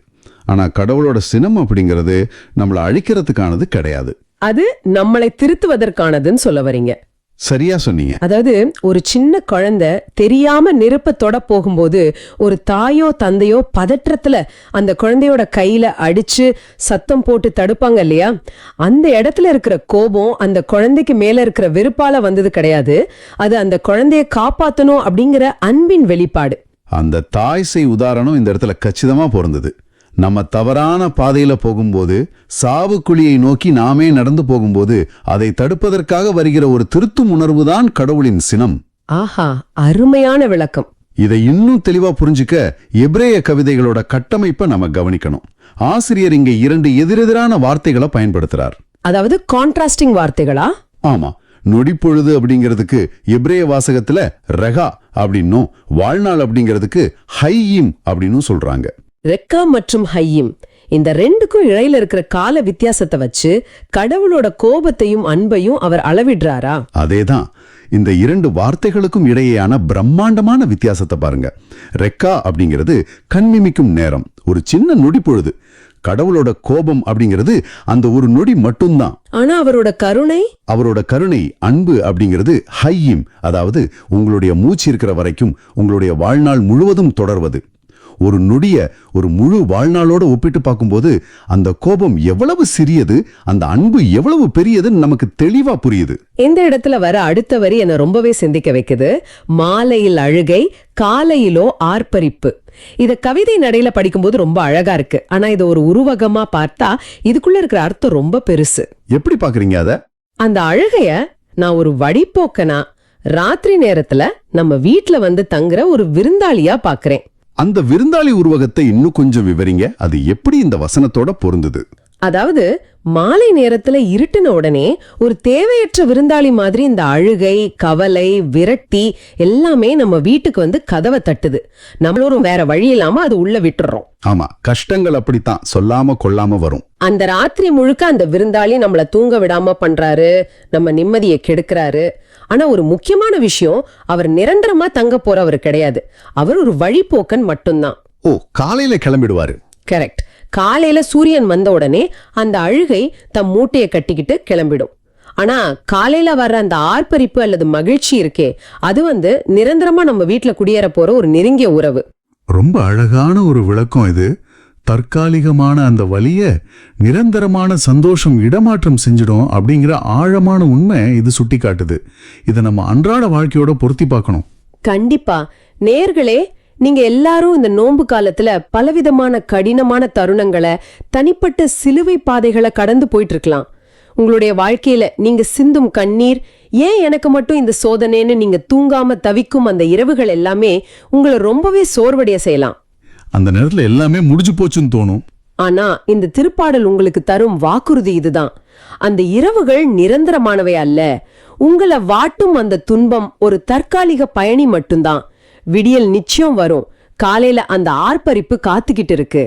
ஆனா கடவுளோட சினம் அப்படிங்கிறது நம்மளை அழிக்கிறதுக்கானது கிடையாது. அது நம்மளை திருத்துவதற்கானதுன்னு சொல்ல வரீங்க? சரியா சொன்னீங்க. அதாவது ஒரு சின்ன குழந்தை தெரியாம நெருப்ப தொட போகும்போது ஒரு தாயோ தந்தையோ பதற்றத்துல அந்த குழந்தையோட கையில அடிச்சு சத்தம் போட்டு தடுப்பாங்க இல்லையா? அந்த இடத்துல இருக்கிற கோபம் அந்த குழந்தைக்கு மேல இருக்கிற வெறுப்பால வந்தது கிடையாது. அது அந்த குழந்தைய காப்பாத்தணும் அப்படிங்கிற அன்பின் வெளிப்பாடு. அந்த தாய் செய் உதாரணம் இந்த இடத்துல கச்சிதமா பொருந்தது. நம்ம தவறான பாதையில போகும்போது, சாவுக்குழியை நோக்கி நாமே நடந்து போகும்போது அதை தடுப்பதற்காக வருகிற ஒரு திருத்தும் உணர்வு தான் கடவுளின் சினம். ஆஹா, அருமையான விளக்கம். இதை இன்னும் தெளிவா புரிஞ்சுக்க எபிரேய கவிதைகளோட கட்டமைப்பை நம்ம கவனிக்கணும். ஆசிரியர் இங்க 2 எதிரெதிரான வார்த்தைகளை பயன்படுத்துறார். அதாவது கான்ட்ராஸ்டிங் வார்த்தைகளா? ஆமா. நொடிப்பொழுது அப்படிங்கிறதுக்கு எபிரேய வாசகத்துல ரெகா அப்படின்னும், வாழ்நாள் அப்படிங்கிறதுக்கு ஹையிம் அப்படின்னு சொல்றாங்க. ரெக்கா மற்றும் ஹையிம், இந்த ரெண்டுக்கும் இடையில இருக்கிற கால வித்தியாசத்தை வச்சு கடவுளோட கோபத்தையும் அன்பையும் அவர் அளவிடுறாரா? அதேதான். இந்த 2 வார்த்தைகளுக்கும் இடையேயான பிரம்மாண்டமான வித்தியாசத்தை பாருங்க. ரெக்கா அப்படிங்கிறது கண்மிமிக்கும் நேரம், ஒரு சின்ன நொடி பொழுது. கடவுளோட கோபம் அப்படிங்கிறது அந்த ஒரு நொடி மட்டும்தான். ஆனா அவரோட கருணை அன்பு அப்படிங்கிறது ஹையிம், அதாவது உங்களுடைய மூச்சு இருக்கிற வரைக்கும் உங்களுடைய வாழ்நாள் முழுவதும் தொடர்வது. ஒரு நொடிய ஒரு முழு வாழ்நாளோட ஒப்பிட்டு பார்க்கும்போது அந்த கோபம் எவ்வளவு சிறியது, அந்த அன்பு எவ்வளவு பெரியதுன்னு நமக்கு தெளிவா புரியுது. இந்த இடத்துல வர அடுத்த வரி என்ன ரொம்பவே சிந்திக்க வைக்குது. மாலையில் அழுகை, காலையிலோ ஆர்ப்பரிப்பு. இத கவிதை நடையில படிக்கும்போது ரொம்ப அழகா இருக்கு. ஆனா இத ஒரு உருவகமா பார்த்தா இதுக்குள்ள இருக்கிற அர்த்தம் ரொம்ப பெருசு. எப்படி பாக்குறீங்க அத? அந்த அழுகைய நான் ஒரு வழிபோக்கனா, ராத்திரி நேரத்துல நம்ம வீட்டுல வந்து தங்குற ஒரு விருந்தாளியா பாக்குறேன். அந்த விருந்தாளி உருவகத்தை இன்னும் கொஞ்சம் விவரிங்க. அது எப்படி இந்த வசனத்தோட பொருந்தது? அதாவது மாலை நேரத்துல இருட்டுன உடனே ஒரு தேவையற்ற விருந்தாளி மாதிரி இந்த அழுகை, கவலை, விரட்டி எல்லாமே நம்ம வீட்டுக்கு வந்து கதவை தட்டுது. நம்மளும் வேற வழி இல்லாம அது உள்ள விட்டுறோம். ஆமா, கஷ்டங்கள் அப்படித்தான் சொல்லாம கொள்ளாம வரும். அந்த ராத்திரி முழுக்க அந்த விருந்தாளி நம்மள தூங்க விடாம பண்றாரு, நம்ம நிம்மதியை கெடுக்கிறாரு. ஆனா ஒரு முக்கியமான விஷயம், அவர் நிரந்தரமா தங்க போறவர் கிடையாது. அவர் ஒரு வழிபோக்கன் மட்டும்தான். ஓ, காலையில கிளம்பிடுவாரு. கரெக்ட். காலையில சூரியன் வந்த உடனே அந்த அழுகை தம் மூட்டையை கட்டிக்கிட்டு கிளம்பிடும். ஆனா காலையில வர்ற அந்த ஆர்ப்பரிப்பு அல்லது மகிழ்ச்சி இருக்கே, அது வந்து நிரந்தரமா நம்ம வீட்டுல குடியேற போற ஒரு நெருங்கிய உறவு. ரொம்ப அழகான ஒரு விளக்கம் இது. தற்காலிகமான அந்த வலிய நிரந்தரமான சந்தோஷம் இடமாற்றம் செஞ்சிடும் அப்படிங்கிற ஆழமான உண்மை இது சுட்டி காட்டுது. இதை நம்ம அன்றாட வாழ்க்கையோட பொருத்தி பார்க்கணும். கண்டிப்பா. நேர்களே, நீங்க எல்லாரும் இந்த நோன்பு காலத்துல பலவிதமான கடினமான தருணங்களை, தனிப்பட்ட சிலுவை பாதைகளை கடந்து போயிட்டு இருக்கலாம். உங்களுடைய வாழ்க்கையில நீங்க சிந்தும் கண்ணீர், ஏன் எனக்கு மட்டும் இந்த சோதனைன்னு நீங்க தூங்காம தவிக்கும் அந்த இரவுகள் எல்லாமே உங்களை ரொம்பவே சோர்வடைய செய்யலாம். அந்த நேரத்துல எல்லாமே முடிஞ்சு போச்சுன்னு தோணும். ஆனா இந்த திருப்பாடல் உங்களுக்கு தரும் வாக்குறுதி இதுதான். அந்த இரவுகள் நிரந்தரமானவை அல்ல. உங்களை வாட்டும் அந்த துன்பம் ஒரு தற்காலிக பயணி மட்டும்தான். விடியல் நிச்சயம் வரும். காலையில அந்த ஆர்ப்பரிப்பு காத்துக்கிட்டு இருக்கு.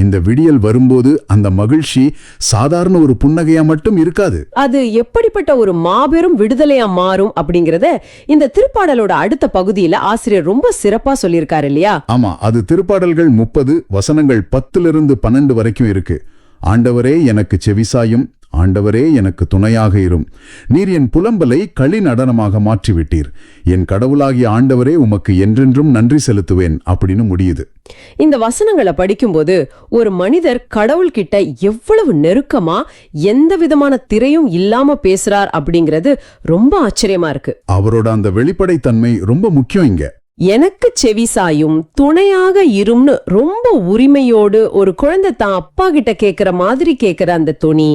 இந்த விடியல் வரும்போது அந்த மகிழ்ச்சி சாதாரண ஒரு புன்னகையா மட்டும் இருக்காது. அது எப்படிப்பட்ட ஒரு மாபெரும் விடுதலையா மாறும் அப்படிங்கறத இந்த திருப்பாடலோட அடுத்த பகுதியில ஆசிரியர் ரொம்ப சிறப்பா சொல்லியிருக்காரு இல்லையா? ஆமா, அது திருப்பாடல்கள் 30 வசனங்கள் 10-12 வரைக்கும் இருக்கு. ஆண்டவரே எனக்கு செவிசாயும், ஆண்டவரே எனக்கு துணையாக இரும். நீர் என் புலம்பலை களி நடனமாக மாற்றிவிட்டீர். என் கடவுளாகிய ஆண்டவரே உமக்கு என்றென்றும் நன்றி செலுத்துவேன் அப்படின்னு முடியுது. இந்த வசனங்களை படிக்கும்போது ஒரு மனிதர் கடவுள்கிட்ட எவ்வளவு நெருக்கமா எந்த விதமான திரையும் இல்லாம பேசுறார் அப்படிங்கிறது ரொம்ப ஆச்சரியமா இருக்கு. அவரோட அந்த வெளிப்படைத்தன்மை ரொம்ப முக்கியம் இங்க. எனக்கு செவிசாயும் துணையாக இரும்னு ரொம்ப உரிமையோடு ஒரு குழந்தை தான் அப்பா கிட்ட கேக்குற மாதிரி கேக்குற அந்த துணி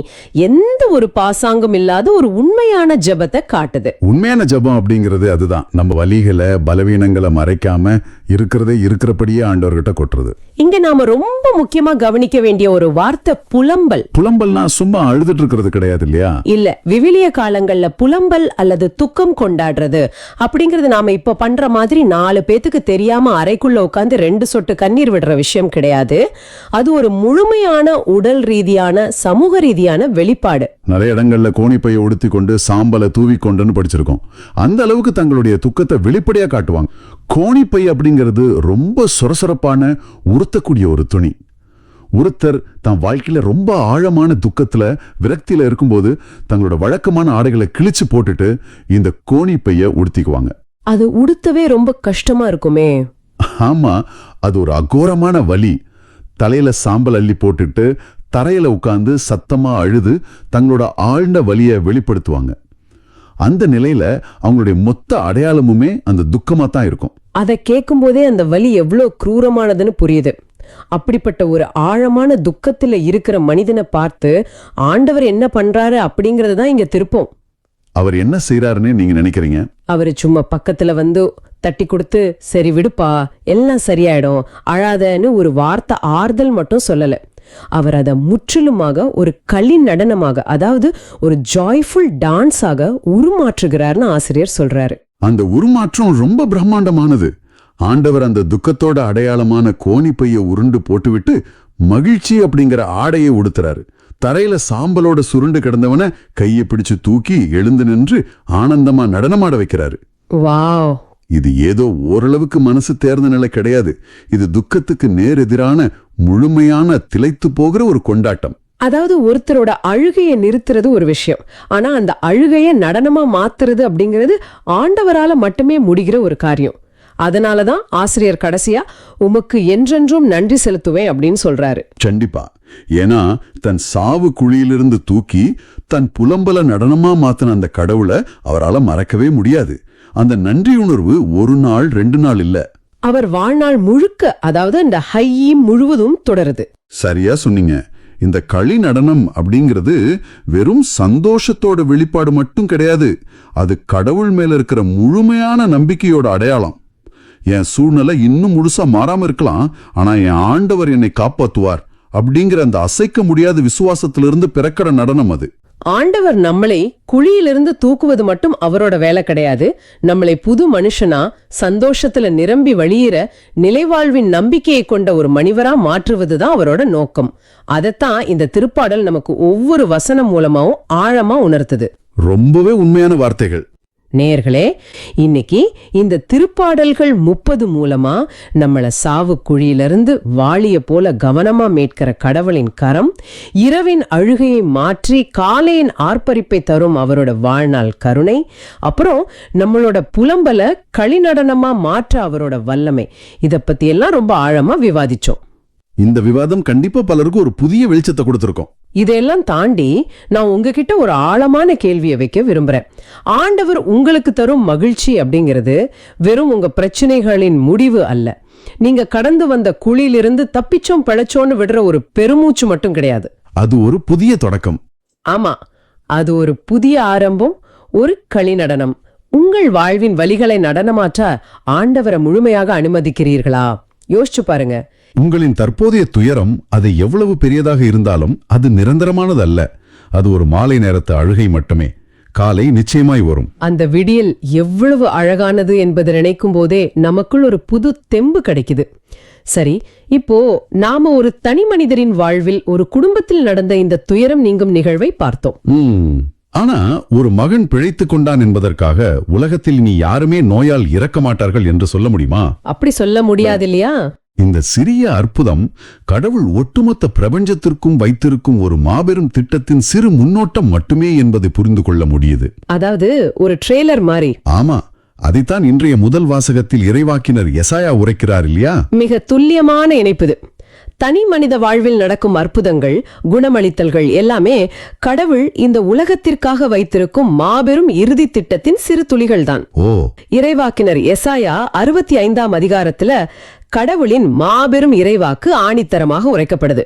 எந்த ஒரு பாசாங்கம் இல்லாத ஒரு உண்மையான ஜெபத்தை காட்டுது. உண்மையான ஜெபம் அப்படிங்கிறது அதுதான். நம்ம வலிகளை பலவீனங்களை மறைக்காம இருக்கிறதே இருக்கிறபடியே ஆண்டவர்கிட்ட கொட்டுறது. இங்க நாம ரொம்ப முக்கியமா கவனிக்க வேண்டிய ஒரு வார்த்தை புலம்பல். புலம்பல்னா சும்மா அழுதுட்டு இருக்கிறது கிடையாது இல்லையா? இல்ல, விவிலிய காலங்கள்ல புலம்பல் அல்லது துக்கம் கொண்டாடுறது அப்படிங்கறது நாம இப்ப பண்ற மாதிரி 4 பேத்துக்கு தெரியாம அறைக்குள்ள உட்காந்து 2 சொட்டு கண்ணீர் விடுற விஷயம் கிடையாது. அது ஒரு முழுமையான உடல் ரீதியான சமூக ரீதியான வெளிப்பாடு. நிறைய இடங்கள்ல கோணிப்பையை உடுத்தி கொண்டு சாம்பலை தூவி கொண்டுன்னு படிச்சிருக்கோம். அந்த அளவுக்கு தங்களுடைய துக்கத்தை வெளிப்படையா காட்டுவாங்க. கோணிப்பை அப்படிங்கிறது ரொம்ப சொரசொரப்பான உறுத்தக்கூடிய ஒரு துணி. ஒருத்தர் தன் வாழ்க்கையில ரொம்ப ஆழமான துக்கத்துல விரக்தியில இருக்கும்போது தங்களோட வழக்கமான ஆடைகளை கிழிச்சு போட்டுட்டு இந்த கோணிப்பைய உடுத்திக்குவாங்க. அது உடுத்தவே ரொம்ப கஷ்டமா இருக்குமே. ஆமா, அது ஒரு அகோரமான வலி. தலையில சாம்பல் அள்ளி போட்டுட்டு தரையில உட்கார்ந்து சத்தமா அழுது தங்களோட ஆழ்ந்த வலியை வெளிப்படுத்துவாங்க. அந்த நிலையில அவங்களுடைய மொத்த அடையாளமுமே அந்த துக்கமா தான் இருக்கும். அதை கேட்கும் போதே அந்த வலி எவ்வளவு கிரூரமானதுன்னு புரியுது. அப்படிப்பட்ட ஒரு ஆழமான துக்கத்துல இருக்கிற மனிதனை பார்த்து ஆண்டவர் என்ன பண்றாரு அப்படிங்கறது தான் இங்க திருப்பம். அவர் என்ன செய்யறாருன்னு நீங்க நினைக்கிறீங்க? அவரு சும்மா பக்கத்துல வந்து தட்டி கொடுத்து சரி விடுப்பா எல்லாம் சரியாயிடும் அழாதன்னு ஒரு வார்த்தை ஆறுதல் மட்டும் சொல்லல. அவர் அதை முற்றிலுமாக ஒரு களி நடனமாக, அதாவது ஒரு ஜாய்ஃபுல் டான்ஸாக உருமாற்றுகிறார்னு ஆசிரியர் சொல்றாரு. அந்த உருமாற்றம் ரொம்ப பிரம்மாண்டமானது. ஆண்டவர் அந்த துக்கத்தோட அடையாளமான கோணிப்பைய உருண்டு போட்டுவிட்டு மகிழ்ச்சி அப்படிங்கிற ஆடையை உடுத்துறாரு. தரையில சாம்பலோட சுருண்டு கிடந்தவன கையை பிடிச்சு தூக்கி எழுந்து நின்று ஆனந்தமா நடனமாட வைக்கிறாரு. வாவ்! இது ஏதோ ஓரளவுக்கு மனசு தேர்ந்த நிலை கிடையாது. இது துக்கத்துக்கு நேர் எதிரான முழுமையான திளைத்து போகிற ஒரு கொண்டாட்டம். அதாவது ஒருத்தரோட அழுகையை நிறுத்துறது ஒரு விஷயம், ஆனா அந்த அழுகையை நடனமா மாத்துறது அப்படிங்கிறது ஆண்டவரால மட்டுமே முடிகிற ஒரு காரியம். அதனாலதான் ஆசிரியர் கடைசியா உமக்கு என்றென்றும் நன்றி செலுத்துவேன் அப்படின்னு சொல்றாரு. கண்டிப்பா. ஏன்னா தன் சாவு குழியிலிருந்து தூக்கி தன் புலம்பல நடனமா மாத்தின அந்த கடவுளை அவரால மறக்கவே முடியாது. அந்த நன்றி உணர்வு 1 நாள் 2 நாள் இல்ல, அவர் வாழ்நாள் முழுக்க, அதாவது இந்த ஹையீம் முழுவதும் தொடருது. சரியா சொன்னீங்க. இந்த களி நடனம் அப்படிங்கிறது வெறும் சந்தோஷத்தோட வெளிப்பாடு மட்டும் கிடையாது. அது கடவுள் மேல இருக்கிற முழுமையான நம்பிக்கையோட அடையாளம். என் சூழ்நிலை இன்னும் முழுசா மாறாம இருக்கலாம், ஆனா என் ஆண்டவர் என்னை காப்பாத்துவார் அப்படிங்கிற அந்த அசைக்க முடியாத விசுவாசத்திலிருந்து பிறக்கிற நடனம் அது. ஆண்டவர் நம்மளை குழியிலிருந்து தூக்குவது மட்டும் அவரோட வேலை கிடையாது. நம்மளை புது மனுஷனா சந்தோஷத்துல நிரம்பி வழியிற நிலைவாழ்வின் நம்பிக்கையை கொண்ட ஒரு மனிதரா மாற்றுவதுதான் அவரோட நோக்கம். அதைத்தான் இந்த திருப்பாடல் நமக்கு ஒவ்வொரு வசனம் மூலமாவும் ஆழமா உணர்த்துது. ரொம்பவே உண்மையான வார்த்தைகள். நேயர்களே, இன்னைக்கு இந்த திருப்பாடல்கள் 30 மூலமா நம்மள சாவு குழியிலிருந்து வாளிய போல கவனமா மீட்கிற கடவுளின் கரம், இரவின் அழுகையை மாற்றி காலையின் ஆர்ப்பரிப்பை தரும் அவரோட வாழ்நாள் கருணை, அப்புறம் நம்மளோட புலம்பல களி நடனமா மாற்ற அவரோட வல்லமை, இத பத்தி எல்லாம் ரொம்ப ஆழமா விவாதிச்சோம். இந்த விவாதம் கண்டிப்பா பலருக்கு ஒரு புதிய வெளிச்சத்தை கொடுத்திருக்கோம். இதையெல்லாம் தாண்டி நான் உங்ககிட்ட ஒரு ஆழமான கேள்வியை வைக்க விரும்புறேன். ஆண்டவர் உங்களுக்கு தரும் மகிழ்ச்சி அப்படிங்கிறது வெறும் உங்க பிரச்சனைகளின் முடிவு அல்ல. நீங்க கடந்து வந்த குழியிலிருந்து தப்பிச்சோம் பிழைச்சோன்னு விடுற ஒரு பெருமூச்சு மட்டும் கிடையாது. அது ஒரு புதிய தொடக்கம். ஆமா, அது ஒரு புதிய ஆரம்பம், ஒரு களி நடனம். உங்கள் வாழ்வின் வலிகளை நடனமாற்ற ஆண்டவரை முழுமையாக அனுமதிக்கிறீர்களா? யோசிச்சு பாருங்க. உங்களின் தற்போதைய துயரம் அது எவ்வளவு பெரியதாக இருந்தாலும் அது நிரந்தரமானதல்ல. அது ஒரு மாலை நேரத்து அழுகை மட்டுமே. காலை நிச்சயமாய் வரும். அந்த விடியல் எவ்வளவு அழகானது என்பதை நினைக்கும் போதே நமக்குள் ஒரு புது தெம்பு கிடைக்குது. சரி, இப்போ நாம ஒரு தனி மனிதரின் வாழ்வில் ஒரு குடும்பத்தில் நடந்த இந்த துயரம் நீங்கும் நிகழ்வை பார்த்தோம். ஆனா ஒரு மகன் பிழைத்துக் கொண்டான் என்பதற்காக உலகத்தில் இனி யாருமே நோயால் இறக்க மாட்டார்கள் என்று சொல்ல முடியுமா? அப்படி சொல்ல முடியாது இல்லையா? இந்த சிறிய அற்புதம் கடவுள் ஒட்டுமொத்த பிரபஞ்சத்திற்கும் வைத்திருக்கும் ஒரு மாபெரும் திட்டத்தின் சிறு முன்னோட்டம் மட்டுமே என்பதை புரிந்து கொள்ள முடியுது. அதாவது ஒரு ட்ரெய்லர் மாதிரி. ஆமா, அதைத்தான் இன்றைய முதல் வாசகத்தில் இறைவாக்கினர் எசாயா உரைக்கிறார் இல்லையா? மிக துல்லியமான இணைப்புது. தனி மனித வாழ்வில் நடக்கும் அற்புதங்கள், குணமளித்தல்கள் எல்லாமே கடவுள் இந்த உலகத்திற்காக வைத்திருக்கும் மாபெரும் இறுதி திட்டத்தின் சிறு துளிகள்தான். இறைவாக்கினர் எசாயா 65ஆம் அதிகாரத்துல கடவுளின் மாபெரும் இறைவாக்கு ஆணித்தரமாக உரைக்கப்படுது.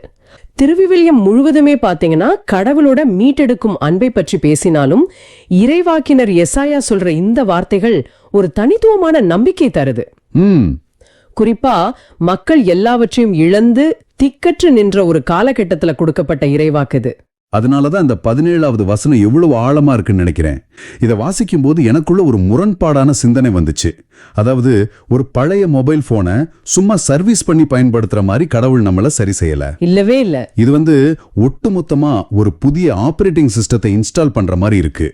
திருவிவிலியம் முழுவதுமே பாத்தீங்கன்னா கடவுளோட மீட்டெடுக்கும் அன்பை பற்றி பேசினாலும் இறைவாக்கினர் எசாயா சொல்ற இந்த வார்த்தைகள் ஒரு தனித்துவமான நம்பிக்கை தருது. குறிப்பா மக்கள் எல்லாவற்றையும் இழந்து திக்கற்று நின்ற ஒரு காலகட்டத்துல கொடுக்கப்பட்ட இறைவாக்குது. அதனாலதான் இந்த 17வது வசனம் எவ்வளவு ஆழமா இருக்குன்னு நினைக்கிறேன். இதை வாசிக்கும் போது எனக்குள்ள ஒரு முரண்பாடான சிந்தனை வந்துச்சு. அதாவது ஒரு பழைய மொபைல் போனை சும்மா சர்வீஸ் பண்ணி பயன்படுத்துற மாதிரி கடவுள் நம்மள சரி செய்யல. இல்லவே இல்ல. இது ஒட்டுமொத்தமா ஒரு புதிய ஆபரேட்டிங் சிஸ்டத்தை இன்ஸ்டால் பண்ற மாதிரி இருக்கு.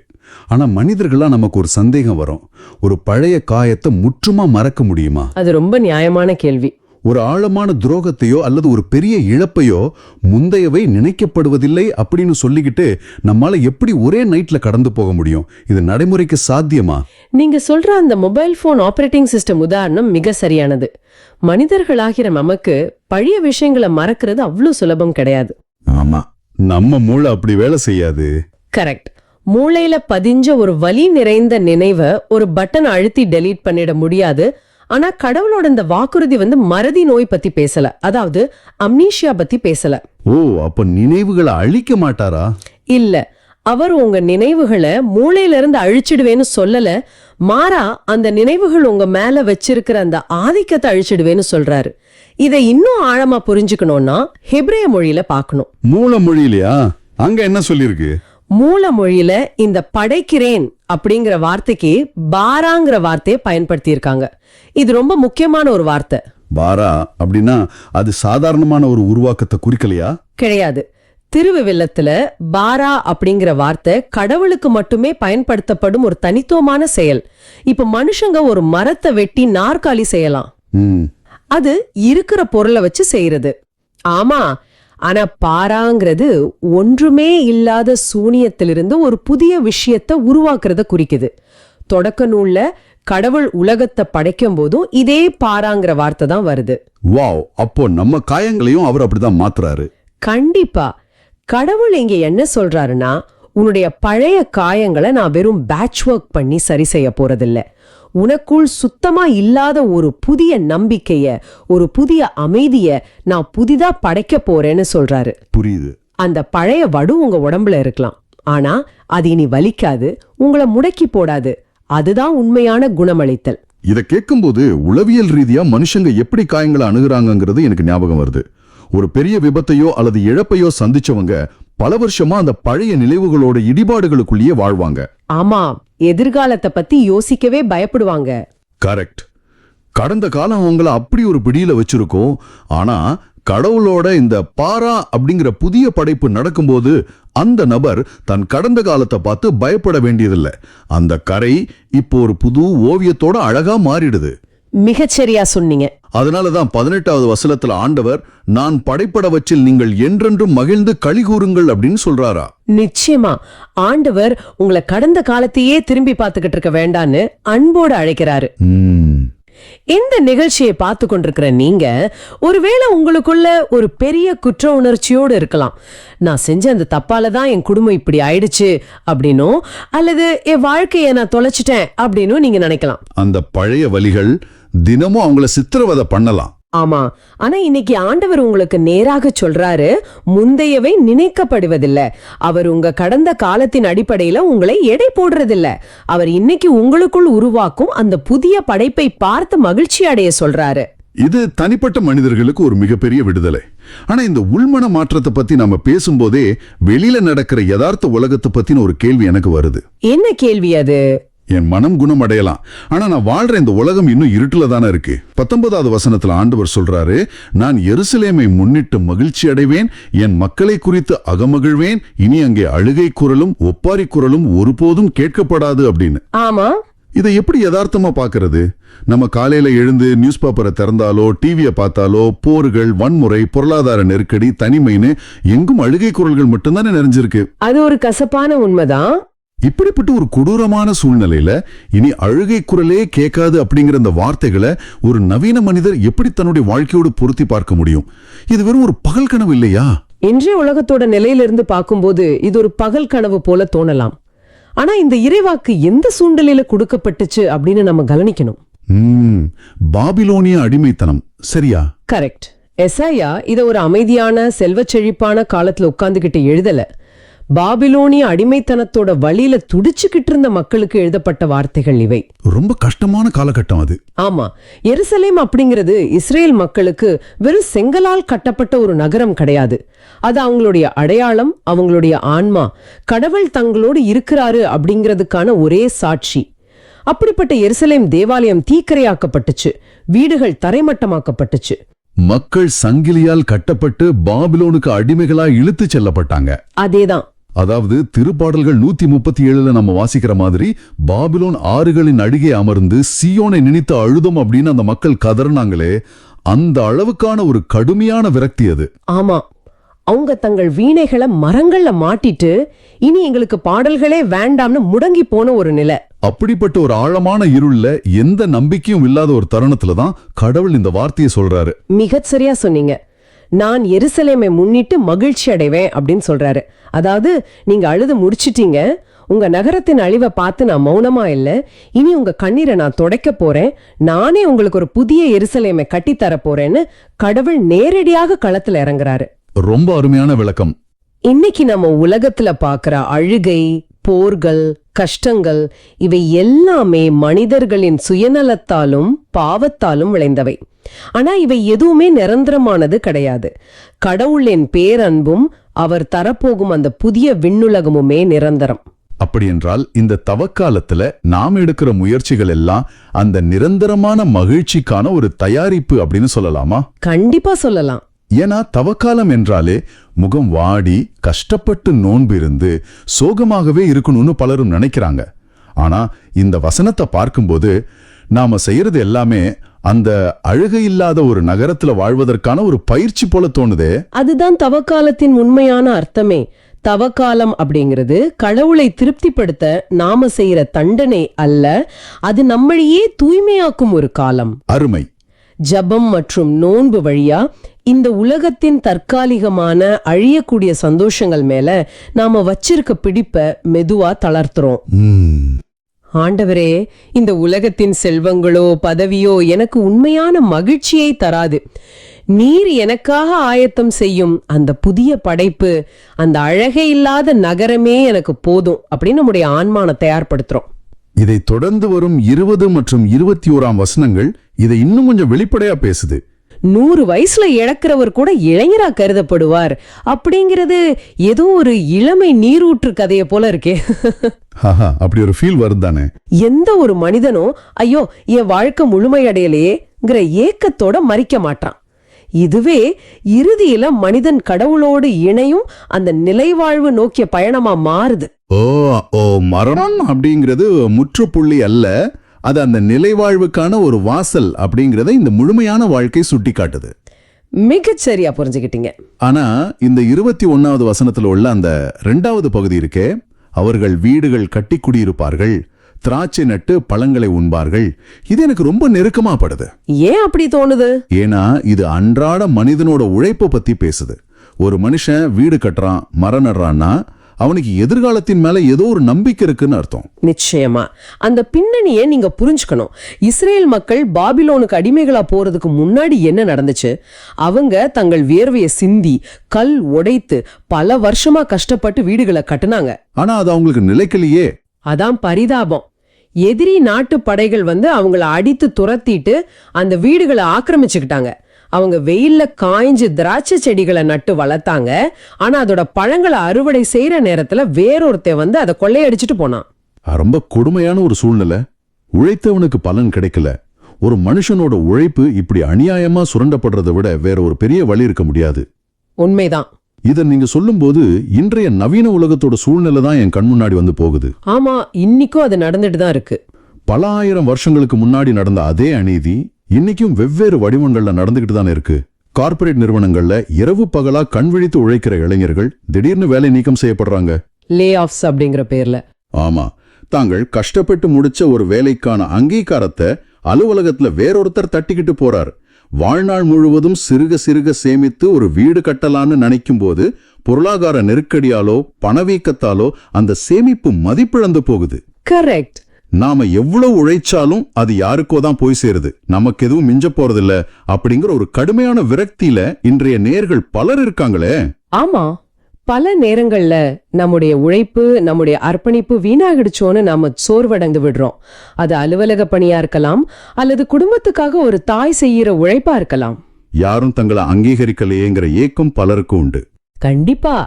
ஆனா மனிதர்களா நமக்கு ஒரு சந்தேகம் வரும். ஒரு பழைய காயத்தை முற்றுமா மறக்க முடியுமா? அது ரொம்ப நியாயமான கேள்வி. ஒரு ஆழமான துரோகத்தையோ அல்லது ஒரு பெரிய இழப்பையோ முந்தையவை நினைக்கப்படுவதில்லை அப்படின்னு சொல்லிக்கிட்டு நம்மால எப்படி ஒரே நைட்ல கடந்து போக முடியும்? இது நடைமுறைக்கு சாத்தியமா? நீங்க சொல்ற அந்த மொபைல் போன் ஆபரேட்டிங் சிஸ்டம் உதாரணம் மிக சரியானது. மனிதர்களாகிற நமக்கு பழைய விஷயங்களை மறக்கிறது அவ்வளவு சுலபம் கிடையாது. ஆமா, நம்ம மூளை அப்படி வேலை செய்யாது. கரெக்ட். மூளையில பதிஞ்ச ஒரு வலி நிறைந்த நினைவை ஒரு பட்டன் அழுத்தி டெலீட் பண்ணிட முடியாது. ஆனா கடவுளோட இந்த வாக்குறுதி மறதி நோய் பத்தி பேசல, அதாவது அம்னீஷியா பத்தி பேசல. அப்ப நினைவுகளை அழிக்க மாட்டாரா? இல்ல, அவர் உங்க நினைவுகளை மூளையில இருந்து அழிச்சிடுவேன்னு சொல்லல. மாறா அந்த நினைவுகள் உங்க மேல வச்சிருக்கிற அந்த ஆதிக்கத்தை அழிச்சிடுவேன்னு சொல்றாரு. இதை இன்னும் ஆழமா புரிஞ்சுக்கணும்னா ஹெப்ரேய மொழியில பாக்கணும். மூல மொழியிலயா? அங்க என்ன சொல்லிருக்கு? மூல மொழியில இந்த படைக்கிறேன் அப்படிங்கிற வார்த்தைக்கு பாராங்கிற வார்த்தையை பயன்படுத்தி இருக்காங்க. இது ரொம்ப முக்கியமான ஒரு வார்த்தை. பாரா அப்படின்னா அது சாதாரணமான ஒரு உருவாக்கத்தை குறிக்கலையா? கிடையாது. திருவிவில்லத்துல பாரா அப்படிங்கிற வார்த்தை கடவுளுக்கு மட்டுமே பயன்படுத்தப்படும் ஒரு தனித்துவமான செயல். இப்ப மனுஷங்க ஒரு மரத்தை வெட்டி நாற்காலி செய்யலாம். அது இருக்கிற பொருளை வச்சு செய்யறது. ஆமா, ஆனா பாராங்கிறது ஒன்றுமே இல்லாத சூனியத்திலிருந்து ஒரு புதிய விஷயத்தை உருவாக்குறத குறிக்குது. தொடக்க நூல்ல கடவுள் உலகத்தை படைக்கும் போதும் இதே பாராங்கிற வார்த்தை தான் வருது. வாவ், அப்போ நம்ம காயங்களையும் அவர் அப்படிதான் மாத்துறாரு. கண்டிப்பா. கடவுள் இங்க என்ன சொல்றாருன்னா, உன்னுடைய பழைய காயங்களை நான் வெறும் பேட்ச் ஒர்க் பண்ணி சரி செய்ய போறதில்ல. உனக்குள் சுத்தமா இல்லாத ஒரு புதிய நம்பிக்கைய, ஒரு புதிய அமைதிய நான் புதிதா படைக்க போறேன்னு சொல்றாரு. புரியுது. அந்த பழைய வடு உங்க உடம்புல இருக்கலாம், ஆனா அது இனி வலிக்காது, உங்களை முடக்கி போடாது. அதுதான் உண்மையான குணமளித்தல். இத கேட்கும்போது உளவியல் ரீதியா மனுஷங்க எப்படி காயங்களை அணுகுறாங்கிறது எனக்கு ஞாபகம் வருது. ஒரு பெரிய விபத்தையோ அல்லது இழப்பையோ சந்திச்சவங்க பல வருஷமா அந்த பழைய நினைவுகளோட இடிபாடுகளுக்குள்ளேயே வாழ்வாங்க. ஆமா, எதிர்காலத்தை பத்தி யோசிக்கவே பயப்படுவாங்க. கரெக்ட். கடந்த காலம் அவங்கள அப்படி ஒரு பிடியில வச்சிருக்கோம். ஆனா கடவுளோட இந்த பாரா அப்படிங்கிற புதிய படைப்பு நடக்கும்போது அந்த நபர் தன் கடந்த காலத்தை பார்த்து பயப்பட வேண்டியதில்லை. அந்த கரை இப்போ ஒரு புது ஓவியத்தோட அழகா மாறிடுது. மிகச்சரியா சொன்னீங்க. அதனாலதான் 18வது வசனத்துல ஆண்டவர், நான் படைப்பட வச்சில் நீங்கள் என்றென்றும் மகிழ்ந்து களி கூறுங்கள் அப்படின்னு சொல்றாரா? நிச்சயமா. ஆண்டவர் உங்களை கடந்த காலத்தையே திரும்பி பார்த்துக்கிட்டு இருக்க வேண்டான்னு அன்போடு அழைக்கிறாரு. இந்த நிகழ்ச்சியை பார்த்து கொண்டிருக்கிற நீங்க ஒருவேளை உங்களுக்குள்ள ஒரு பெரிய குற்ற உணர்ச்சியோடு இருக்கலாம். நான் செஞ்ச அந்த தப்பால தான் என் குடும்பம் இப்படி ஆயிடுச்சு அப்படின்னும், அல்லது என் வாழ்க்கையை நான் தொலைச்சிட்டேன் அப்படின்னு நீங்க நினைக்கலாம். அந்த பழைய வலிகள் தினமும் அவங்கள சித்திரவதை பண்ணலாம். ஆமா, ஆனா இன்னைக்கு ஆண்டவர் உங்களுக்கு நேராக சொல்றாரு, முந்தையவை நினைக்கப்படுவதில்ல. அவர் உங்க கடந்த காலத்தின் அடிப்படையில உங்களை எடை போடுறதில்ல. அவர் இன்னைக்கு உங்களுக்குள் உருவாக்கும் அந்த புதிய படைப்பை பார்த்து மகிழ்ச்சி அடைய சொல்றாரு. இது தனிப்பட்ட மனிதர்களுக்கு ஒரு மிகப்பெரிய விடுதலை. ஆனா இந்த உள்மன மாற்றத்தை பத்தி நாம பேசும்போதே வெளியில நடக்கிற யதார்த்த உலகத்தை பத்தின ஒரு கேள்வி எனக்கு வருது. என்ன கேள்வி அது? என் மனம் குணம் அடையலாம், ஆனா நான் வாழ்ற இந்த உலகம் இன்னும் இருட்டுல தானே இருக்கு. 19வது வசனத்துல ஆண்டவர் சொல்றாரு, நான் எருசலேமை முன்னிட்டு மகிழ்ச்சி அடைவேன், என் மக்களை குறித்து அகமகிழ்வேன், இனி அங்கே அழுகை குரலும் ஒப்பாரி குரலும் ஒருபோதும் கேட்கப்படாது அப்படின்னு. ஆமா, இதை எப்படி யதார்த்தமா பாக்குறது? நம்ம காலையில எழுந்து நியூஸ் பேப்பரை திறந்தாலோ டிவியை பார்த்தாலோ போர்கள், வன்முறை, பொருளாதார நெருக்கடி, தனிமைன்னு எங்கும் அழுகை குரல்கள் மட்டும்தானே நிறைஞ்சிருக்கு. அது ஒரு கசப்பான உண்மைதான். இப்படிப்பட்ட ஒரு கொடூரமான சூழ்நிலையில இனி அழுகை குரலே கேட்காது அப்படிங்கிற அந்த வார்த்தைகளை ஒரு நவீன மனிதர் எப்படி தன்னுடைய வாழ்க்கையோடு பொருத்தி பார்க்க முடியும்? இது வெறும் ஒரு பகல் கனவு இல்லையா? இன்றைய உலகத்தோட நிலையிலிருந்து பார்க்கும்போது இது ஒரு பகல் கனவு போல தோணலாம். ஆனா இந்த இறைவாக்கு எந்த சூழ்நிலையில கொடுக்கப்பட்டுச்சு அப்படின்னு நம்ம கவனிக்கணும். பாபிலோனிய அடிமைத்தனம், சரியா? கரெக்ட். எசாயா இத ஒரு அமைதியான செல்வச் செழிப்பான காலத்துல உட்கார்ந்துகிட்டு எழுதல. பாபிலோனிய அடிமைத்தனத்தோட வழியில துடிச்சுக்கிட்டு இருந்த மக்களுக்கு எழுதப்பட்ட வார்த்தைகள் இவை. ரொம்ப கஷ்டமான காலகட்டம் அது. ஆமா, எருசலேம் அப்படிங்கிறது இஸ்ரேல் மக்களுக்கு வெறும் செங்கலால் கட்டப்பட்ட ஒரு நகரம் கிடையாது. அது அவங்களுடைய அடையாளம், அவங்களுடைய ஆன்மா, கடவுள் தங்களோடு இருக்கிறாரு அப்படிங்கிறதுக்கான ஒரே சாட்சி. அப்படிப்பட்ட எருசலேம் தேவாலயம் தீக்கிரையாக்கப்பட்டுச்சு, வீடுகள் தரைமட்டமாக்கப்பட்டுச்சு, மக்கள் சங்கிலியால் கட்டப்பட்டு பாபிலோனுக்கு அடிமைகளா இழுத்து செல்லப்பட்டாங்க. அதேதான். அதாவது திருப்பாடல்கள் 137ல நம்ம வாசிக்கிற மாதிரி பாபிலோன் ஆறுகளின் அடிகே அமர்ந்து சீயோனை நினைத்து அழுதும் அப்படின்னு அந்த மக்கள் கதறினாங்களே, அந்த அளவுக்கான ஒரு கடுமையான விரக்தி அது. ஆமா, அவங்க தங்கள் வீணைகளை மரங்கள்ல மாட்டிட்டு இனி எங்களுக்கு பாடல்களே வேண்டாம்னு முடங்கி போன ஒரு நிலை. அப்படிப்பட்ட ஒரு ஆழமான இருள்ல எந்த நம்பிக்கையும் இல்லாத ஒரு தருணத்துல தான் கடவுள் இந்த வார்த்தையை சொல்றாரு. மிகச் சரியா சொன்னீங்க. நான் எருசலேமை முன்னிட்டு மகிழ்ச்சி அடைவேன் அப்படின்னு சொல்றாரு. அதாவது நீங்க அழுது முடிச்சிட்டீங்க, உங்க நகரத்தின் அழிவை பார்த்து நான் மௌனமா இல்ல, இனி உங்க கண்ணீரை நான் துடைக்க போறேன், நானே உங்களுக்கு ஒரு புதிய எருசலேமை கட்டித்தர போறேன்னு கடவுள் நேரடியாக களத்துல இறங்குறாரு. ரொம்ப அருமையான விளக்கம். இன்னைக்கு நம்ம உலகத்துல பாக்குற அழுகை, போர்கள், கஷ்டங்கள் இவை எல்லாமே மனிதர்களின் சுயநலத்தாலும் பாவத்தாலும் விளைந்தவை. ஆனா இவை எதுவுமே நிரந்தரமானது கிடையாது. கடவுளின் பேரன்பும் அவர் தரப்போகும் அந்த புதிய விண்ணுலகமுமே நிரந்தரம். அப்படியென்றால் இந்த தவக்காலத்துல நாம் எடுக்கிற முயற்சிகள் எல்லாம் அந்த நிரந்தரமான மகிழ்ச்சிக்கான ஒரு தயாரிப்பு அப்படின்னு சொல்லலாமா? கண்டிப்பா சொல்லலாம். ஏன்னா தவக்காலம் என்றாலே முகம் வாடி கஷ்டப்பட்டு நோன்பு இருந்து சோகமாகவே இருக்கணும்னு பலரும் நினைக்கிறாங்க. ஆனா இந்த வசனத்தை பார்க்கும்போது நாம செய்யறது எல்லாமே அந்த அழுகை இல்லாத ஒரு நகரத்துல வாழ்வதற்கான ஒரு பயிற்சி போல தோணுதே. அதுதான் தவக்காலத்தின் உண்மையான அர்த்தமே. தவக்காலம் அப்படிங்கிறது கடவுளை திருப்திப்படுத்த நாம செய்யற தண்டனை அல்ல, அது நம்மளையே தூய்மையாக்கும் ஒரு காலம். அருமை. ஜபம் மற்றும் நோன்பு வழியா இந்த உலகத்தின் தற்காலிகமான அழியக்கூடிய சந்தோஷங்கள் மேல நாம வச்சிருக்க பிடிப்ப மெதுவா தளர்த்துறோம். ஆண்டவரே, இந்த உலகத்தின் செல்வங்களோ பதவியோ எனக்கு உண்மையான மகிழ்ச்சியை தராது. நீர் எனக்காக ஆயத்தம் செய்யும் அந்த புதிய படைப்பு, அந்த அழகே இல்லாத நகரமே எனக்கு போதும் அப்படின்னு நம்முடைய ஆன்மான தயார்படுத்துறோம். இதை தொடர்ந்து வரும் 20 மற்றும் 21 வசனங்கள் இதை இன்னும் கொஞ்சம் வெளிப்படையா பேசுது. 100 வயசுல இழக்கிறவர் கூட இளைஞரா கருதப்படுவார் அப்படிங்கிறது ஏதோ ஒரு இளமை நீரூற்று கதைய போல இருக்கே. அப்படி ஒரு ஃபீல் வருதானே? எந்த ஒரு மனிதனும் ஐயோ என் வாழ்க்கை முழுமையடையலையேங்கிற ஏக்கத்தோட மறிக்க மாட்டான். இதுவே இறுதியில மனிதன் கடவுளோடு இணையும் அந்த நிலைவாழ்வு நோக்கிய பயணமா மாறுது. ஓ மரணம் அப்படிங்கிறது முற்றுப்புள்ளி அல்ல, அது அந்த நிலைவாழ்வுக்கான ஒரு வாசல் அப்படிங்கறத இந்த முழுமையான வாழ்க்கை சுட்டி காட்டுது. மிகச் சரியா புரிஞ்சுக்கிட்டீங்க. ஆனா இந்த 21வது வசனத்துல உள்ள அந்த 2வது பகுதி இருக்கே, அவர்கள் வீடுகள் கட்டி குடியிருப்பார்கள், திராட்சை நட்டு பழங்களை உண்பார்கள், இது எனக்கு ரொம்ப நெருக்கமா படுது. ஏன் அப்படி தோணுது? ஏன்னா இது அன்றாட மனிதனோட உழைப்பை பத்தி பேசுது. ஒரு மனுஷன் வீடு கட்டுறான், மரம் நடுறான்னா அவனுக்கு எதிர்காலத்தின் மேல ஏதோ ஒரு நம்பிக்கை இருக்குன்னு அர்த்தம். நிச்சயமா அந்த பின்னணியை நீங்க புரிஞ்சுக்கணும். இஸ்ரேல் மக்கள் பாபிலோனுக்கு அடிமைகளா போறதுக்கு முன்னாடி என்ன நடந்துச்சு? அவங்க தங்கள் வியர்வையை சிந்தி கல் உடைத்து பல வருஷமா கஷ்டப்பட்டு வீடுகளை கட்டுனாங்க. ஆனா அது அவங்களுக்கு நிலைக்கலையே. அதான் பரிதாபம். எதிரி நாட்டு படைகள் வந்து அவங்கள அடித்து துரத்திட்டு அந்த வீடுகளை ஆக்கிரமிச்சுக்கிட்டாங்க. அவங்க வெயில்ல காய்ஞ்சு திராட்சை செடிகளை நட்டு வளர்த்தாங்க. ஆனா அதோட பழங்களை அறுவடை செய்யற நேரத்துல வேறொருத்தன் வந்து அதை கொள்ளையடிச்சிட்டு போனான். ரொம்ப கொடுமையான ஒரு சூழ்நிலை. உழைத்தவனுக்கு பலன் கிடைக்கல. ஒரு மனுஷனோட உழைப்பு இப்படி அநியாயமா சுரண்டப்படுறதை விட வேற ஒரு பெரிய வழி இருக்க முடியாது. உண்மைதான். இத நீங்க சொல்லும்போது இன்றைய நவீன உலகத்தோட சூழ்நிலை தான் என் கண் முன்னாடி வந்து போகுது. ஆமா, இன்னைக்கும் அது நடந்துட்டு தான் இருக்கு. பல ஆயிரம் வருஷங்களுக்கு முன்னாடி நடந்த அதே அநீதி இன்னைக்கும் வெவ்வேறு வடிவங்கள்ல நடந்துகிட்டு தானே இருக்கு. கார்ப்பரேட் நிறுவனங்கள்ல இரவு பகலா கண் விழித்து உழைக்கிற இளைஞர்கள் திடீர்னு வேலை நீக்கம் செய்யப்படுறாங்க. லே ஆஃப்ஸ் அப்படிங்கிற பேர்ல. ஆமா, தாங்கள் கஷ்டப்பட்டு முடிச்ச ஒரு வேலைக்கான அங்கீகாரத்தை அலுவலகத்துல வேறொருத்தர் தட்டிக்கிட்டு போறார். வாழ்நாள் முழுவதும் சிறுக சிறுக சேமித்து ஒரு வீடு கட்டலான்னு நினைக்கும் போது பொருளாதார நெருக்கடியாலோ பணவீக்கத்தாலோ அந்த சேமிப்பு மதிப்பிழந்து போகுது. கரெக்ட். நாம எவ்வளவு உழைச்சாலும் அது யாருக்கோ தான் போய் சேருது, நமக்கு எதுவும் மிஞ்ச போறதில்ல அப்படிங்கிற ஒரு கடுமையான விரக்தியில இன்றைய நேயர்கள் பலர் இருக்காங்களே. ஆமா, பல நேரங்கள்ல நம்முடைய உழைப்பு, நம்முடைய அர்ப்பணிப்பு வீணாகிடுச்சோன்னு நாம சோர்வடைந்து விடுறோம். அது அலுவலக பணியா இருக்கலாம், அல்லது குடும்பத்துக்காக ஒரு தாய் செய்யற உழைப்பா இருக்கலாம். யாரும் தங்களை அங்கீகரிக்கலையேங்கிற ஏக்கம் பலருக்கு உண்டு. கண்டிப்பா.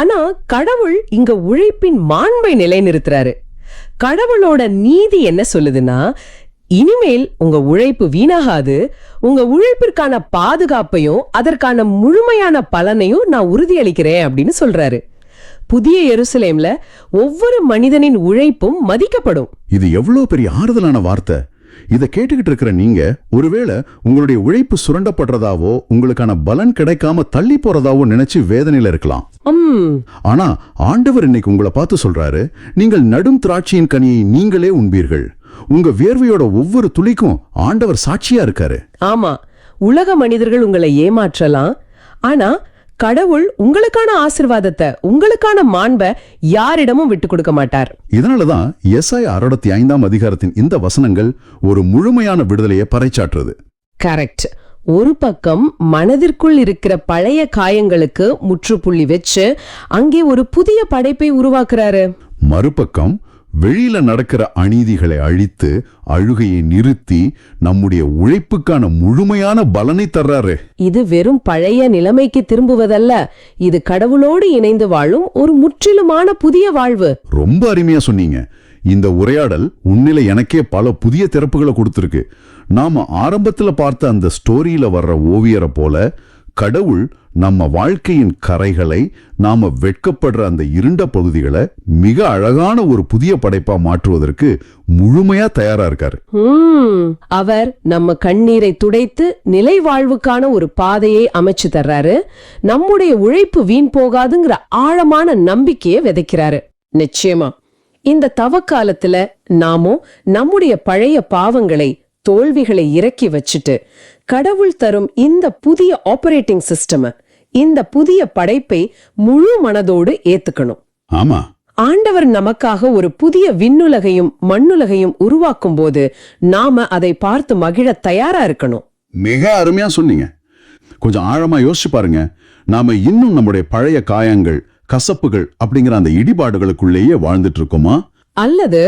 ஆனா கடவுள் இங்க உழைப்பின் மாண்பை நிலைநிறுத்துறாரு. கடவுளோட நீதி என்ன சொல்லுதுன்னா, இனிமேல் உங்க உழைப்பு வீணாகாது, உங்க உழைப்பிற்கான பாதுகாப்பையும் அதற்கான முழுமையான பலனையும் நான் உறுதியளிக்கிறேன் அப்படின்னு சொல்றாரு. புதிய எருசலேம்ல ஒவ்வொரு மனிதனின் உழைப்பும் மதிக்கப்படும். இது எவ்வளவு பெரிய ஆறுதலான வார்த்தை. இத கேட்டுக்கிட்டு இருக்கிற நீங்க ஒருவேளை உங்களுடைய உழைப்பு சுரண்டப்படுறதாவோ உங்களுக்கான பலன் கிடைக்காம தள்ளி போறதாவோ நினைச்சு வேதனையில இருக்கலாம். ஆனா ஆண்டவர் இன்னைக்கு உங்களை பார்த்து சொல்றாரு, நீங்கள் நடும் திராட்சையின் கனியை நீங்களே உண்பீர்கள். உங்க வியர்வையோட ஒவ்வொரு துளிக்கும் ஆண்டவர் சாட்சியா இருக்காரு. ஆமா, உலக மனிதர்கள் உங்களை ஏமாற்றலாம், ஆனா கடவுள் உங்களுக்கான ஆசீர்வாதத்தை, உங்களுக்கான மாண்பை யாரிடமும் விட்டு கொடுக்க மாட்டார். இதனாலதான் எசாயா 65 அதிகாரத்தின் இந்த வசனங்கள் ஒரு முழுமையான விடுதலையை பறைச்சாற்றுது. கரெக்ட். ஒரு பக்கம் மனதிற்குள் இருக்கிற பழைய காயங்களுக்கு முற்றுப்புள்ளி வச்சு அங்கே ஒரு புதிய படைப்பை உருவாக்குறாரு. மறுபக்கம் வெளியில நடக்கிற அநீதிகளை அழித்து அழுகையை நிறுத்தி நம்முடைய உழைப்புக்கான முழுமையான பலனை தர்றாரு. இது வெறும் பழைய நிலைமைக்கு திரும்புவதல்ல, இது கடவுளோடு இணைந்து வாழும் ஒரு முற்றிலுமான புதிய வாழ்வு. ரொம்ப அருமையா சொன்னீங்க. இந்த உரையாடல் உன்னில எனக்கே பல புதிய திறப்புகளை கொடுத்திருக்கு. நாம ஆரம்பத்துல பார்த்த அந்த ஸ்டோரியில வர்ற ஓவியரை போல கடவுள் நம்ம வாழ்க்கையின் கரைகளை, நாம வெட்கப்படுற அந்த இருண்ட பகுதிகளை மிக அழகான ஒரு புதிய படைப்பா மாற்றுவதற்கு முழுமையா தயாரா இருக்காரு. அவர் நம்ம கண்ணீரை துடைத்து நிலை வாழ்வுக்கான ஒரு பாதையை அமைச்சு தர்றாரு. நம்முடைய உழைப்பு வீண் போகாதுங்கிற ஆழமான நம்பிக்கையை விதைக்கிறாரு. நிச்சயமா இந்த தவக்காலத்துல நாமும் நம்முடைய பழைய பாவங்களை, தோல்விகளை இறக்கி வச்சுட்டு கடவுள் தரும் இந்த புதிய ஆபரேட்டிங் சிஸ்டம், இந்த புதிய படைப்பை முழு மனதோடு ஏத்துக்கணும். ஆமா, ஆண்டவர் நமக்காக ஒரு புதிய விண்ணுலகையும் மண்ணுலகையும் உருவாக்கும் போது நாம அதை பார்த்து மகிழ தயாரா இருக்கணும். மிக அருமையா சொன்னீங்க. கொஞ்சம் ஆழமா யோசிச்சு பாருங்க. நாம இன்னும் நம்முடைய பழைய காயங்கள், கசப்புகள் அப்படிங்கிற அந்த இடிபாடுகளுக்குள்ளேயே வாழ்ந்துட்டு இருக்கோமா, அல்லது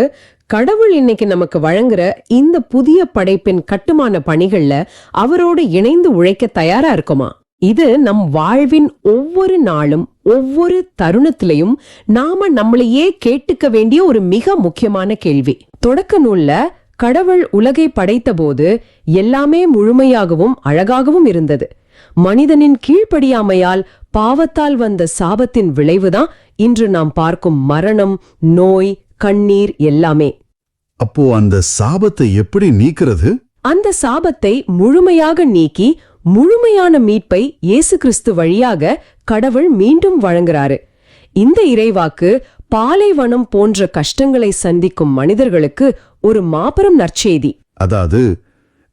கடவுள் இன்னைக்கு நமக்கு வழங்குற இந்த புதிய படைப்பின் கட்டுமான பணிகள்ல அவரோடு இணைந்து உழைக்க தயாரா இருக்குமா? இது நம் வாழ்வின் ஒவ்வொரு நாளும் ஒவ்வொரு தருணத்திலையும் நாம நம்மளையே கேட்டுக்க வேண்டிய ஒரு மிக முக்கியமான கேள்வி. தொடக்க நூல்ல கடவுள் உலகை படைத்த போது எல்லாமே முழுமையாகவும் அழகாகவும் இருந்தது. மனிதனின் கீழ்ப்படியாமையால் பாவத்தால் வந்த சாபத்தின் விளைவுதான் இன்று நாம் பார்க்கும் மரணம், நோய், கண்ணீர் எல்லாமே. அப்போ அந்த சாபத்தை எப்படி நீக்கிறது? அந்த சாபத்தை முழுமையாக நீக்கி முழுமையான மீட்பை இயேசு கிறிஸ்து வழியாக கடவுள் மீண்டும் வழங்குறாரு. இந்த இறைவாக்கு பாலைவனம் போன்ற கஷ்டங்களை சந்திக்கும் மனிதர்களுக்கு ஒரு மாபெரும் நற்செய்தி. அதாவது,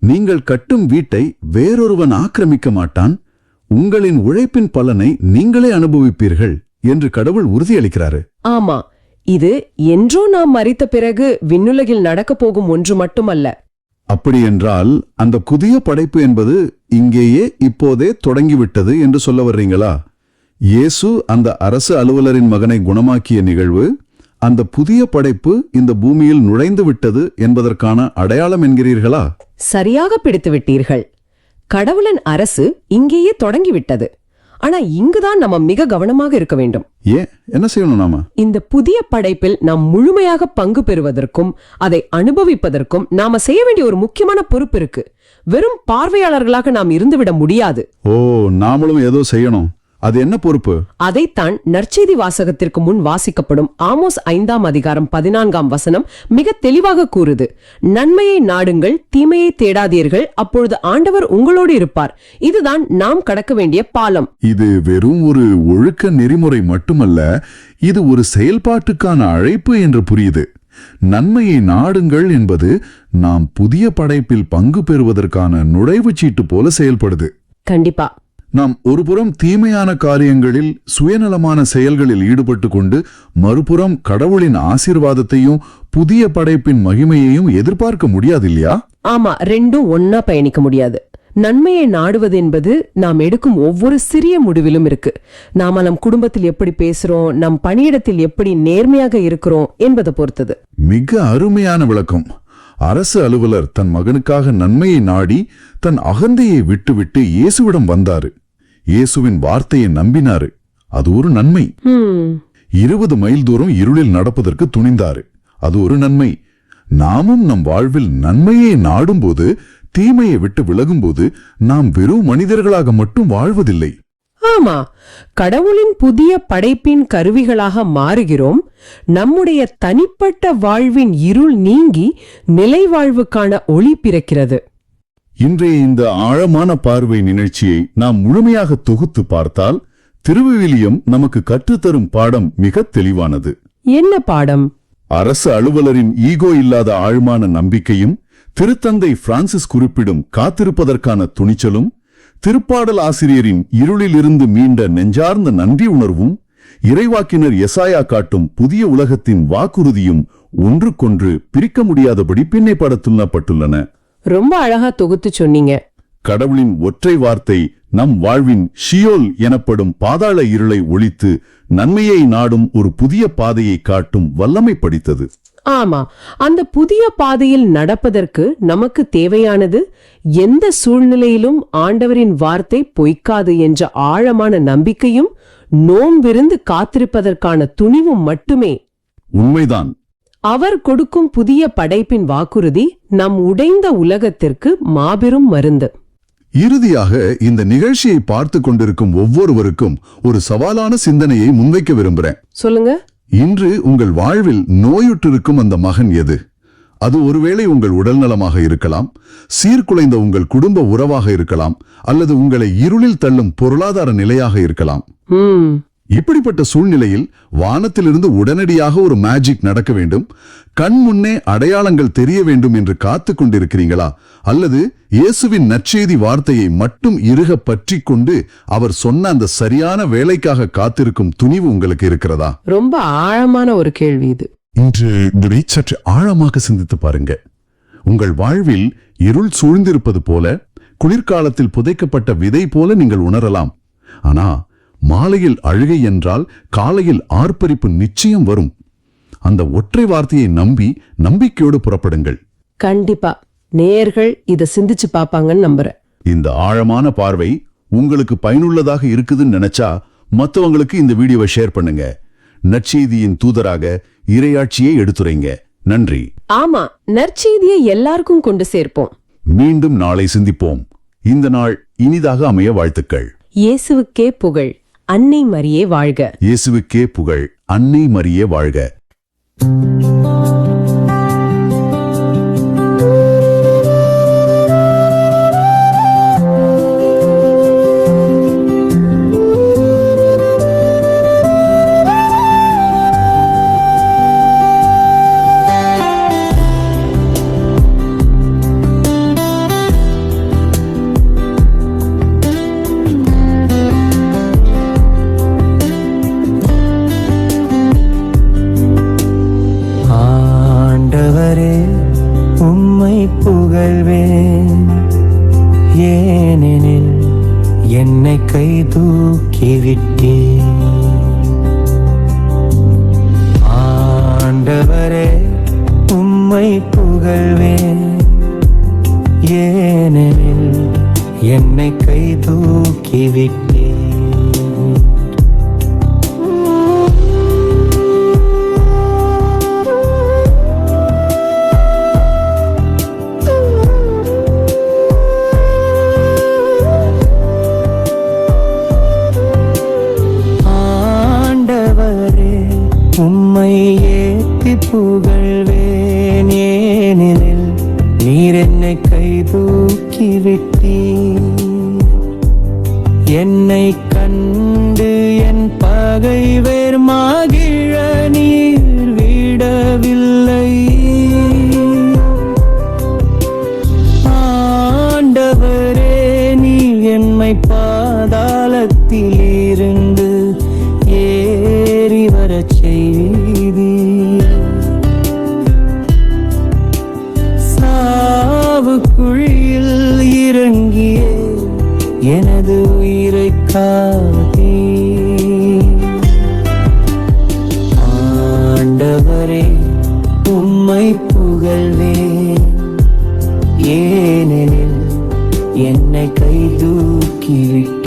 நீங்கள் கட்டும் வீட்டை வேறொருவன் ஆக்கிரமிக்க மாட்டான், உங்களின் உழைப்பின் பலனை நீங்களே அனுபவிப்பீர்கள் என்று கடவுள் உறுதியளிக்கிறாரு. ஆமா, இது என்றோ நாம் மரித்த பிறகு விண்ணுலகில் நடக்கப் போகும் ஒன்று மட்டுமல்ல. அப்படியென்றால் அந்த புதிய படைப்பு என்பது இங்கேயே இப்போதே தொடங்கிவிட்டது என்று சொல்ல வர்றீங்களா? இயேசு அந்த அரசு அலுவலரின் மகனை குணமாக்கிய நிகழ்வு அந்த புதிய படைப்பு இந்த பூமியில் நுழைந்து விட்டது என்பதற்கான அடையாளம் என்கிறீர்களா? சரியாக பிடித்து விட்டீர்கள். கடவுளின் அரசு இங்கேயே தொடங்கிவிட்டது. ஆனா இங்குதான் நம்ம மிக கவனமாக இருக்க வேண்டும். ஏன், என்ன செய்யணும் நாம? இந்த புதிய படைப்பில் நாம் முழுமையாக பங்கு பெறுவதற்கும் அதை அனுபவிப்பதற்கும் நாம செய்ய வேண்டிய ஒரு முக்கியமான பொறுப்பு இருக்கு. வெறும் பார்வையாளர்களாக நாம் இருந்துவிட முடியாது. ஓ, நாமளும் ஏதோ செய்யணும். அது என்ன பொறுப்பு? அதைத்தான் நற்செய்தி வாசகத்திற்கு முன் வாசிக்கப்படும் ஆமோஸ் 5ஆம் அதிகாரம் 14ஆம் வசனம் மிக தெளிவாக கூறுது. நன்மையை நாடுங்கள், தீமையை தேடாதீர்கள், அப்பொழுது ஆண்டவர் உங்களோடு இருப்பார். இதுதான் நாம் கடக்க வேண்டிய பாலம். இது வெறும் ஒரு ஒழுக்க நெறிமுறை மட்டுமல்ல, இது ஒரு செயல்பாட்டுக்கான அழைப்பு என்று புரியுது. நன்மையை நாடுங்கள் என்பது நாம் புதிய படைப்பில் பங்கு பெறுவதற்கான நுழைவுச்சீட்டு போல செயல்படுது. கண்டிப்பா. நாம் ஒருபுறம் தீமையான காரியங்களில் சுயநலமான செயல்களில் ஈடுபட்டு கொண்டு மறுபுறம் கடவுளின் ஆசீர்வாதத்தையும் புதிய படைப்பின் மகிமையையும் எதிர்பார்க்க முடியாது இல்லையா? ஆமா, ரெண்டும் ஒன்னா பயணிக்க முடியாது. நன்மையை நாடுவது என்பது நாம் எடுக்கும் ஒவ்வொரு சிறிய முடிவிலும் இருக்கு. நாம நம் குடும்பத்தில் எப்படி பேசுறோம், நம் பணியிடத்தில் எப்படி நேர்மையாக இருக்கிறோம் என்பதை பொறுத்தது. மிக அருமையான விளக்கம். அரசு அலுவலர் தன் மகனுக்காக நன்மையை நாடி தன் அகந்தையை விட்டுவிட்டு இயேசுவிடம் வந்தாரு. இயேசுவின் வார்த்தையை நம்பினாரு. அது ஒரு நன்மை. 20 மைல் தூரம் இருளில் நடப்பதற்கு துணிந்தாரு. அது ஒரு நன்மை. நாமும் நம் வாழ்வில் நன்மையை நாடும்போது, தீமையை விட்டு விலகும்போது நாம் வெறும் மனிதர்களாக மட்டும் வாழ்வதில்லை. ஆமா, கடவுளின் புதிய படைப்பின் கருவிகளாக மாறுகிறோம். நம்முடைய தனிப்பட்ட வாழ்வின் இருள் நீங்கி நிலை வாழ்வுக்கான ஒளி பிறக்கிறது. இன்றைய இந்த ஆழமான பார்வை நிகழ்ச்சியை நாம் முழுமையாக தொகுத்து பார்த்தால் திருவிவிலியம் நமக்கு கற்றுத்தரும் பாடம் மிக தெளிவானது. என்ன பாடம்? அரசு அலுவலரின் ஈகோ இல்லாத ஆழமான நம்பிக்கையும், திருத்தந்தை பிரான்சிஸ் குறிப்பிடும் காத்திருப்பதற்கான துணிச்சலும், திருப்பாடல் ஆசிரியரின் இருளிலிருந்து மீண்ட நெஞ்சார்ந்த நன்றி உணர்வும், இறைவாக்கினர் எசாயா காட்டும் புதிய உலகத்தின் வாக்குறுதியும் ஒன்றுக்கொன்று பிரிக்க முடியாதபடி பின்னைப்படத்துள்ளன. ரொம்ப அழகா தொகுத்து சொன்னீங்க. கடவுளின் ஒற்றை வார்த்தை நம் வாழ்வின் ஷியோல் எனப்படும் பாதாள இருளை ஒழித்து நன்மையை நாடும் ஒரு புதிய பாதையை காட்டும் வல்லமை படைத்தது. ஆமா, அந்த புதிய பாதையில் நடப்பதற்கு நமக்கு தேவையானது எந்த சூழ்நிலையிலும் ஆண்டவரின் வார்த்தை பொய்க்காது என்ற ஆழமான நம்பிக்கையும் நோன்பிருந்து காத்திருப்பதற்கான துணிவும் மட்டுமே. உண்மைதான். அவர் கொடுக்கும் புதிய படைப்பின் வாக்குறுதி நம் உடைந்த உலகத்திற்கு மாபெரும் மருந்து. இறுதியாக இந்த நிகழ்ச்சியை பார்த்து கொண்டிருக்கும் ஒவ்வொருவருக்கும் ஒரு சவாலான சிந்தனையை முன்வைக்க விரும்புகிறேன். சொல்லுங்க. இன்று உங்கள் வாழ்வில் நோயுற்றிருக்கும் அந்த மகன் எது? அது ஒருவேளை உங்கள் உடல்நலமாக இருக்கலாம், சீர்குலைந்த உங்கள் குடும்ப உறவாக இருக்கலாம், அல்லது உங்களை இருளில் தள்ளும் பொருளாதார நிலையாக இருக்கலாம். இப்படிப்பட்ட சூழ்நிலையில் வானத்திலிருந்து உடனடியாக ஒரு மேஜிக் நடக்க வேண்டும், கண் முன்னே அடையாளங்கள் தெரிய வேண்டும் என்று காத்து கொண்டிருக்கிறீங்களா? அல்லது இயேசுவின் நற்செய்தி வார்த்தையை மட்டும் இறுக பற்றி கொண்டு அவர் சொன்ன அந்த சரியான வேலைக்காக காத்திருக்கும் துணிவு உங்களுக்கு இருக்கிறதா? ரொம்ப ஆழமான ஒரு கேள்வி இது. இன்று இதை சற்று ஆழமாக சிந்தித்து பாருங்க. உங்கள் வாழ்வில் இருள் சூழ்ந்திருப்பது போல, குளிர்காலத்தில் புதைக்கப்பட்ட விதை போல நீங்கள் உணரலாம். ஆனா மாலையில் அழுகை என்றால் காலையில் ஆர்ப்பரிப்பு நிச்சயம் வரும். அந்த ஒற்றை வார்த்தையை நம்பி நம்பிக்கையோடு புறப்படுங்கள். கண்டிப்பா நேயர்கள் இத சிந்திச்சு பாப்பாங்கன்னு நம்புறேன். இந்த ஆழமான பார்வை உங்களுக்கு பயனுள்ளதாக இருக்குதுன்னு நினைச்சா மத்தவங்களுக்கு இந்த வீடியோவை ஷேர் பண்ணுங்க. நற்செய்தியின் தூதராக இறையாட்சியை எடுத்துரைங்க. நன்றி. ஆமா, நற்செய்தியை எல்லாருக்கும் கொண்டு சேர்ப்போம். மீண்டும் நாளை சிந்திப்போம். இந்த நாள் இனிதாக அமைய வாழ்த்துக்கள். இயேசுவுக்கே புகழ். அன்னை மரியே வாழ்க. இயேசுவுக்கே புகழ். அன்னை மரியே வாழ்க. என்னை கை தூக்கிவிட்டே. ஆண்டவரே உம்மை புகழ்வேன், ஏனெனில் என்னை கை தூக்கிவிட்டே. உம்மை ஏத்தி புகழ்வேன், ஏனெனில் நீர் என்னை கை தூக்கிவிட்டீர். என்னை கண்டு என் பகைவர் மகிழ நீர் விடவில்லை. ஆண்டவரே நீர் என்னை பாதாளத்தில் இருந்து ஏறி வரச் செய்தீர். சாவுக்குழியில் இறங்கியே எனது உயிரை காத்தீர். ஆண்டவரே உம்மை புகழ்வேன், ஏனெனில் என்னை கை தூக்கிவிட்டீர்.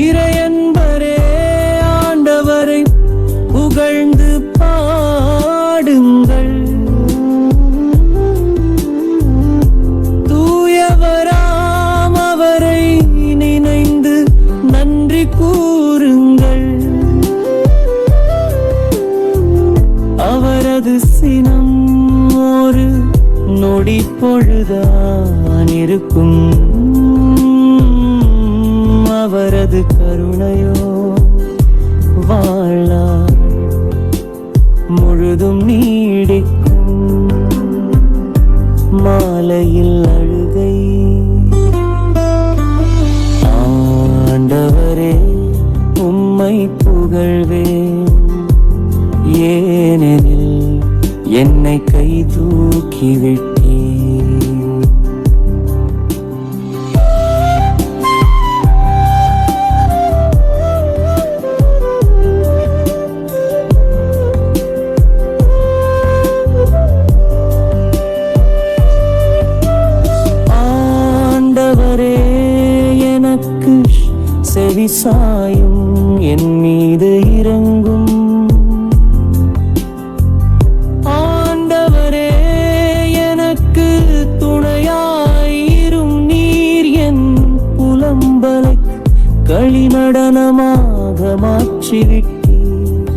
இறையன்பரே ஆண்டவரை புகழ்ந்து பாடுங்கள். தூயவராம் அவரை நினைந்து நன்றி கூறுங்கள். அவரது சினம் ஒரு நொடி பொழுதான் இருக்கும், அவரது கருணையோ வாழ்நாள் முழுதும் நீடிக்கும். மாலையில் அழுகை. ஆண்டவரே உம்மை புகழ்வேன், ஏனெனில் என்னை கை தூக்கிவிட்டீர். எனக்கு செவிசாயும் என் மீது இறங்கும். ஆண்டவரே எனக்கு துணையாயிரும். நீர் என் புலம்பலை களிநடனமாக மாற்றிவிட்டீர்.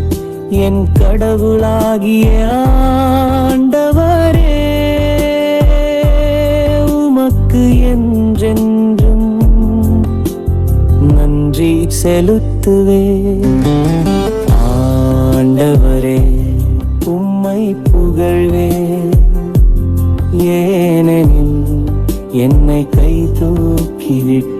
என் கடவுளாகிய ஆண்டவரே உமக்கு என்றென்றும் நன்றி செலுத்துவேன். ஆண்டவரே உம்மை புகழ்வேன், ஏனெனில் என்னை கை தூக்கிவிட்டீர்.